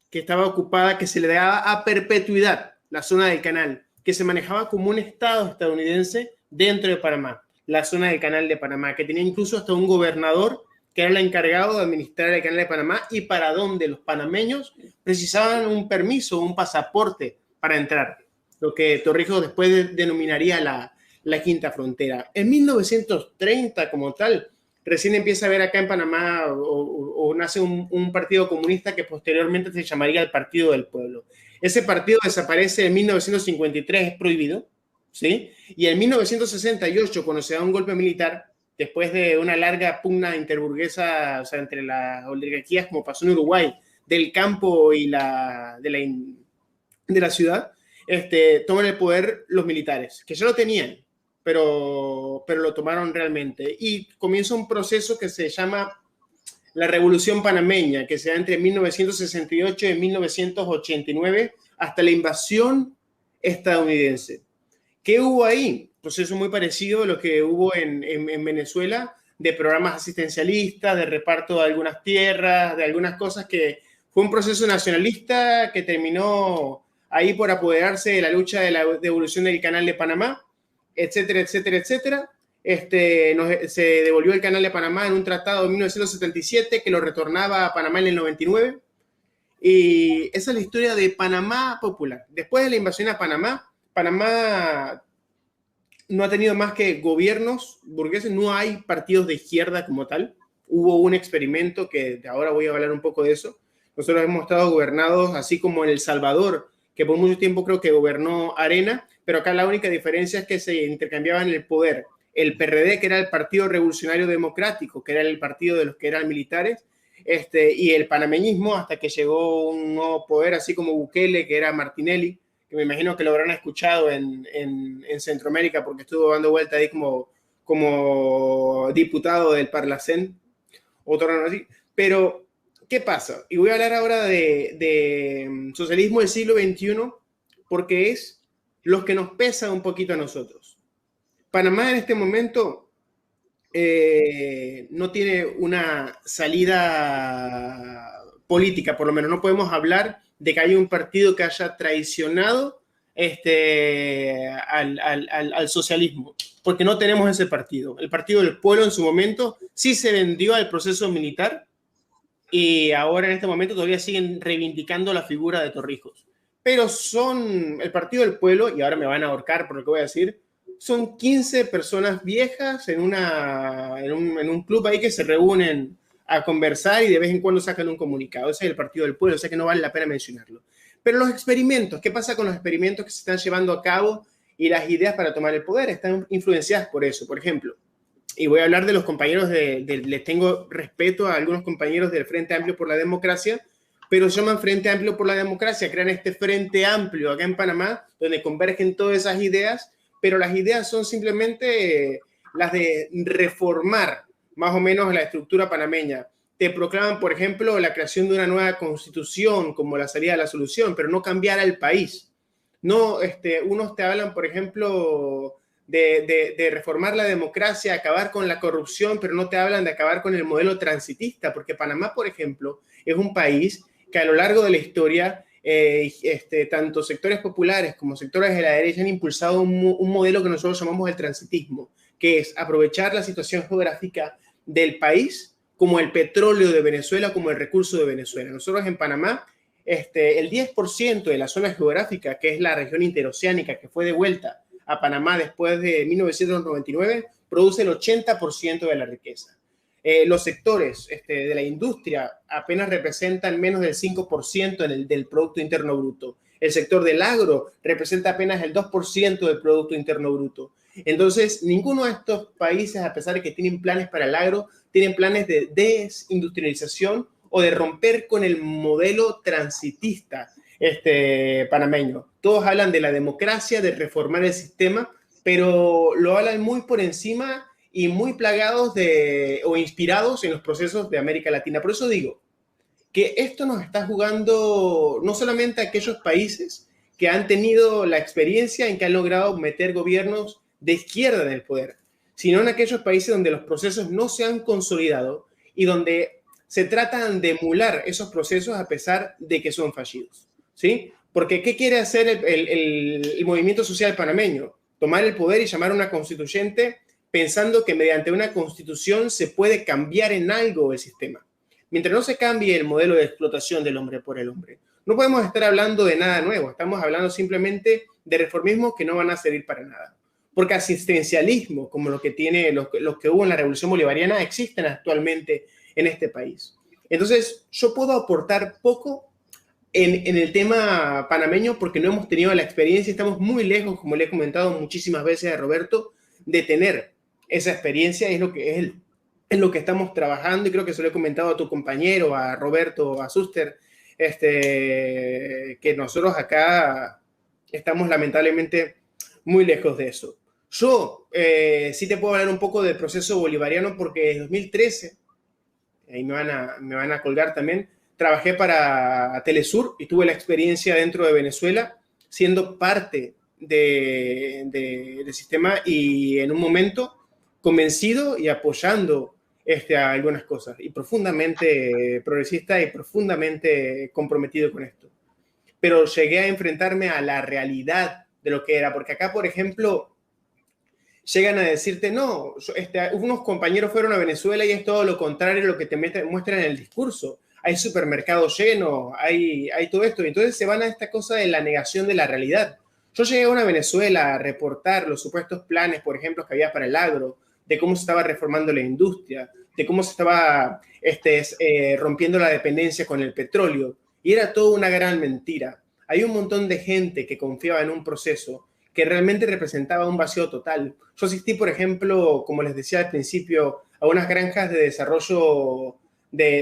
que estaba ocupada, que se le daba a perpetuidad, la zona del canal, que se manejaba como un estado estadounidense dentro de Panamá, la zona del canal de Panamá, que tenía incluso hasta un gobernador que era el encargado de administrar el canal de Panamá y para donde los panameños precisaban un permiso, un pasaporte para entrar, lo que Torrijos después denominaría la quinta frontera. En 1930, como tal, recién empieza a haber acá en Panamá o nace un partido comunista que posteriormente se llamaría el Partido del Pueblo. Ese partido desaparece en 1953, es prohibido, ¿sí? Y en 1968, cuando se da un golpe militar, después de una larga pugna interburguesa, o sea, entre las oligarquías, como pasó en Uruguay, del campo y de la ciudad, toman el poder los militares, que ya lo tenían, pero lo tomaron realmente. Y comienza un proceso que se llama la Revolución Panameña, que se da entre 1968 y 1989, hasta la invasión estadounidense. ¿Qué hubo ahí? Proceso muy parecido a lo que hubo en Venezuela, de programas asistencialistas, de reparto de algunas tierras, de algunas cosas, que fue un proceso nacionalista que terminó ahí por apoderarse de la lucha de la devolución del Canal de Panamá, etcétera, etcétera, etcétera. Se devolvió el Canal de Panamá en un tratado de 1977 que lo retornaba a Panamá en el 99. Y esa es la historia de Panamá popular. Después de la invasión a Panamá, Panamá no ha tenido más que gobiernos burgueses, no hay partidos de izquierda como tal. Hubo un experimento que ahora voy a hablar un poco de eso. Nosotros hemos estado gobernados así como en El Salvador, que por mucho tiempo creo que gobernó Arena, pero acá la única diferencia es que se intercambiaban el poder. El PRD, que era el Partido Revolucionario Democrático, que era el partido de los que eran militares, y el panameñismo, hasta que llegó un nuevo poder, así como Bukele, que era Martinelli, que me imagino que lo habrán escuchado en Centroamérica, porque estuvo dando vuelta ahí como diputado del Parlacén, otro así. Pero, ¿qué pasa? Y voy a hablar ahora de socialismo del siglo XXI, porque es lo que nos pesa un poquito a nosotros. Panamá en este momento no tiene una salida política, por lo menos no podemos hablar de que haya un partido que haya traicionado al socialismo, porque no tenemos ese partido. El Partido del Pueblo en su momento sí se vendió al proceso militar y ahora en este momento todavía siguen reivindicando la figura de Torrijos. Pero son el Partido del Pueblo, y ahora me van a ahorcar por lo que voy a decir, son 15 personas viejas en un club ahí que se reúnen a conversar y de vez en cuando sacan un comunicado. Ese es el Partido del Pueblo, o sea que no vale la pena mencionarlo. Pero los experimentos, ¿qué pasa con los experimentos que se están llevando a cabo y las ideas para tomar el poder? Están influenciadas por eso. Por ejemplo, y voy a hablar de los compañeros les tengo respeto a algunos compañeros del Frente Amplio por la Democracia, pero se llaman Frente Amplio por la Democracia, crean este Frente Amplio acá en Panamá, donde convergen todas esas ideas, pero las ideas son simplemente las de reformar más o menos la estructura panameña. Te proclaman, por ejemplo, la creación de una nueva constitución como la salida de la solución, pero no cambiar al país. No, unos te hablan, por ejemplo, de reformar la democracia, acabar con la corrupción, pero no te hablan de acabar con el modelo transitista, porque Panamá, por ejemplo, es un país que a lo largo de la historia tanto sectores populares como sectores de la derecha han impulsado un modelo que nosotros llamamos el transitismo, que es aprovechar la situación geográfica del país como el petróleo de Venezuela, como el recurso de Venezuela. Nosotros en Panamá, el 10% de la zona geográfica, que es la región interoceánica, que fue devuelta a Panamá después de 1999, produce el 80% de la riqueza. Los sectores de la industria apenas representan menos del 5% del Producto Interno Bruto. El sector del agro representa apenas el 2% del Producto Interno Bruto. Entonces, ninguno de estos países, a pesar de que tienen planes para el agro, tienen planes de desindustrialización o de romper con el modelo transitista panameño. Todos hablan de la democracia, de reformar el sistema, pero lo hablan muy por encima y muy plagados o inspirados en los procesos de América Latina. Por eso digo que esto nos está jugando no solamente a aquellos países que han tenido la experiencia en que han logrado meter gobiernos de izquierda en el poder, sino en aquellos países donde los procesos no se han consolidado y donde se tratan de emular esos procesos a pesar de que son fallidos, ¿sí? Porque ¿qué quiere hacer el movimiento social panameño? Tomar el poder y llamar a una constituyente pensando que mediante una constitución se puede cambiar en algo el sistema. Mientras no se cambie el modelo de explotación del hombre por el hombre, no podemos estar hablando de nada nuevo, estamos hablando simplemente de reformismos que no van a servir para nada. Porque asistencialismo, como lo que hubo en la Revolución Bolivariana, existen actualmente en este país. Entonces, yo puedo aportar poco en el tema panameño porque no hemos tenido la experiencia, estamos muy lejos, como le he comentado muchísimas veces a Roberto, de tener esa experiencia. Es lo que estamos trabajando, y creo que se lo he comentado a tu compañero, a Roberto, a Suster, que nosotros acá estamos lamentablemente muy lejos de eso. Yo sí te puedo hablar un poco del proceso bolivariano porque en 2013 ahí me van a colgar también. Trabajé para Telesur y tuve la experiencia dentro de Venezuela, siendo parte del sistema y en un momento convencido y apoyando algunas cosas, y profundamente progresista y profundamente comprometido con esto. Pero llegué a enfrentarme a la realidad de lo que era, porque acá, por ejemplo, llegan a decirte, no, unos compañeros fueron a Venezuela y es todo lo contrario a lo que te muestran en el discurso. Hay supermercados llenos, hay todo esto. Y entonces se van a esta cosa de la negación de la realidad. Yo llegué a una Venezuela a reportar los supuestos planes, por ejemplo, que había para el agro, de cómo se estaba reformando la industria, de cómo se estaba rompiendo la dependencia con el petróleo. Y era toda una gran mentira. Hay un montón de gente que confiaba en un proceso que realmente representaba un vacío total. Yo asistí, por ejemplo, como les decía al principio, a unas granjas de desarrollo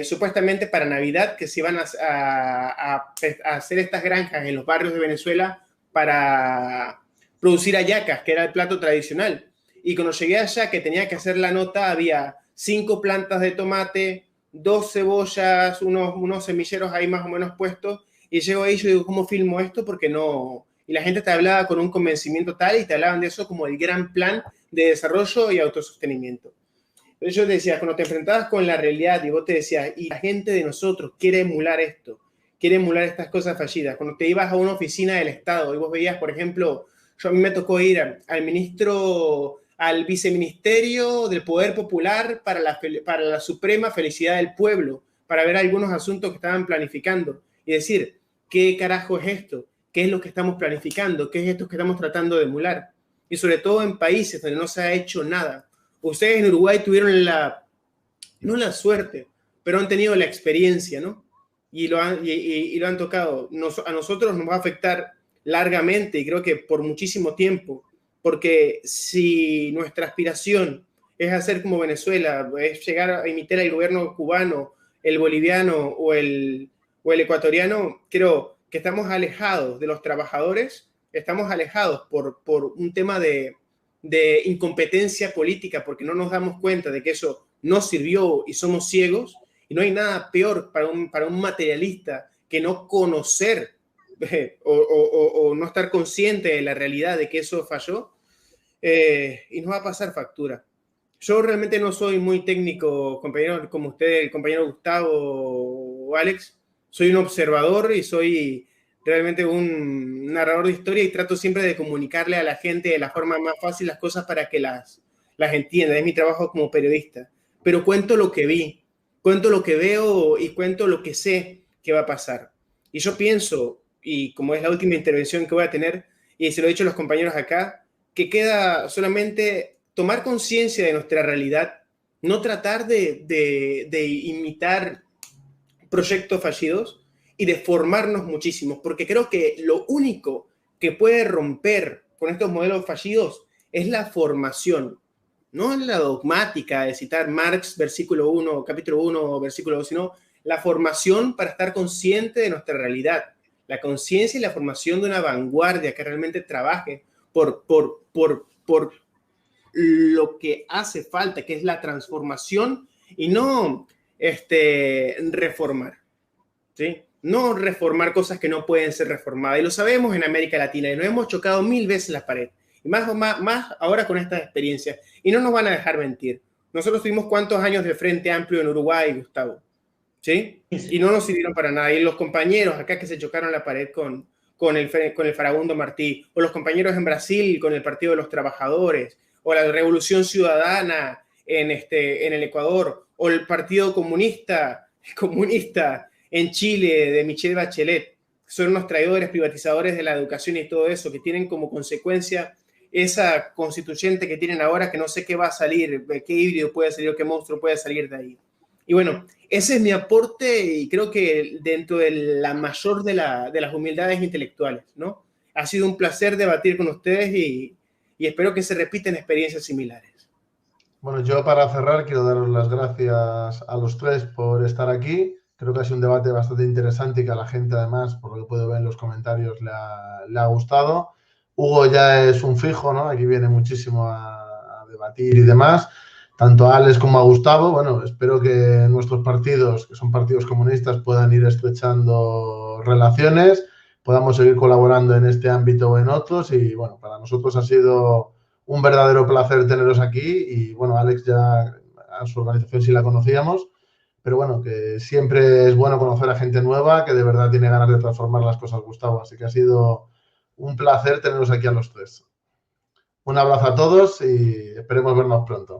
supuestamente para Navidad, que se iban a hacer estas granjas en los barrios de Venezuela para producir hallacas, que era el plato tradicional. Y cuando llegué allá, que tenía que hacer la nota, había 5 plantas de tomate, 2 cebollas, unos semilleros ahí más o menos puestos, y llego ahí y yo digo, ¿cómo filmo esto? Porque no... Y la gente te hablaba con un convencimiento tal y te hablaban de eso como el gran plan de desarrollo y autosostenimiento. Entonces yo te decía, cuando te enfrentabas con la realidad y vos te decías, y la gente de nosotros quiere emular esto, quiere emular estas cosas fallidas. Cuando te ibas a una oficina del Estado y vos veías, por ejemplo, a mí me tocó ir al viceministerio del Poder Popular para la suprema felicidad del pueblo, para ver algunos asuntos que estaban planificando y decir, ¿qué carajo es esto? ¿Qué es lo que estamos planificando? ¿Qué es esto que estamos tratando de emular? Y sobre todo en países donde no se ha hecho nada. Ustedes en Uruguay tuvieron no la suerte, pero han tenido la experiencia, ¿no? Y lo han tocado. A nosotros nos va a afectar largamente y creo que por muchísimo tiempo, porque si nuestra aspiración es hacer como Venezuela, es llegar a imitar el gobierno cubano, el boliviano o el ecuatoriano, creo que estamos alejados de los trabajadores, estamos alejados por un tema de incompetencia política, porque no nos damos cuenta de que eso no sirvió y somos ciegos, y no hay nada peor para un materialista que no conocer o no estar consciente de la realidad de que eso falló, y nos va a pasar factura. Yo realmente no soy muy técnico, compañero, como usted, el compañero Gustavo o Alex. Soy un observador y soy realmente un narrador de historia y trato siempre de comunicarle a la gente de la forma más fácil las cosas para que las entienda. Es mi trabajo como periodista. Pero cuento lo que vi, cuento lo que veo y cuento lo que sé que va a pasar. Y yo pienso, y como es la última intervención que voy a tener, y se lo he dicho a los compañeros acá, que queda solamente tomar conciencia de nuestra realidad, no tratar de imitar proyectos fallidos y de formarnos muchísimo, porque creo que lo único que puede romper con estos modelos fallidos es la formación, no la dogmática de citar Marx, versículo 1, capítulo 1, versículo 2, sino la formación para estar consciente de nuestra realidad, la conciencia y la formación de una vanguardia que realmente trabaje por lo que hace falta, que es la transformación y no reformar, ¿sí? No reformar cosas que no pueden ser reformadas. Y lo sabemos en América Latina y nos hemos chocado 1000 veces la pared. Y más ahora con estas experiencias. Y no nos van a dejar mentir. Nosotros tuvimos cuántos años de Frente Amplio en Uruguay, Gustavo, ¿sí? Y no nos sirvieron para nada. Y los compañeros acá que se chocaron la pared con el Farabundo Martí, o los compañeros en Brasil con el Partido de los Trabajadores, o la Revolución Ciudadana en el Ecuador, o el Partido Comunista en Chile de Michelle Bachelet. Son unos traidores, privatizadores de la educación y todo eso, que tienen como consecuencia esa constituyente que tienen ahora, que no sé qué va a salir, qué híbrido puede salir o qué monstruo puede salir de ahí. Y bueno, ese es mi aporte y creo que dentro de la mayor de las humildades intelectuales, ¿no? Ha sido un placer debatir con ustedes y espero que se repiten experiencias similares. Bueno, yo para cerrar quiero daros las gracias a los tres por estar aquí. Creo que ha sido un debate bastante interesante y que a la gente, además, por lo que puedo ver en los comentarios, le ha gustado. Hugo ya es un fijo, ¿no? Aquí viene muchísimo a debatir y demás. tanto a Alex como a Gustavo. Bueno, espero que nuestros partidos, que son partidos comunistas, puedan ir estrechando relaciones, podamos seguir colaborando en este ámbito o en otros. Y bueno, para nosotros ha sido un verdadero placer teneros aquí. Y bueno, Alex ya a su organización sí la conocíamos, pero bueno, que siempre es bueno conocer a gente nueva que de verdad tiene ganas de transformar las cosas, Gustavo. Así que ha sido un placer teneros aquí a los tres. Un abrazo a todos y esperemos vernos pronto.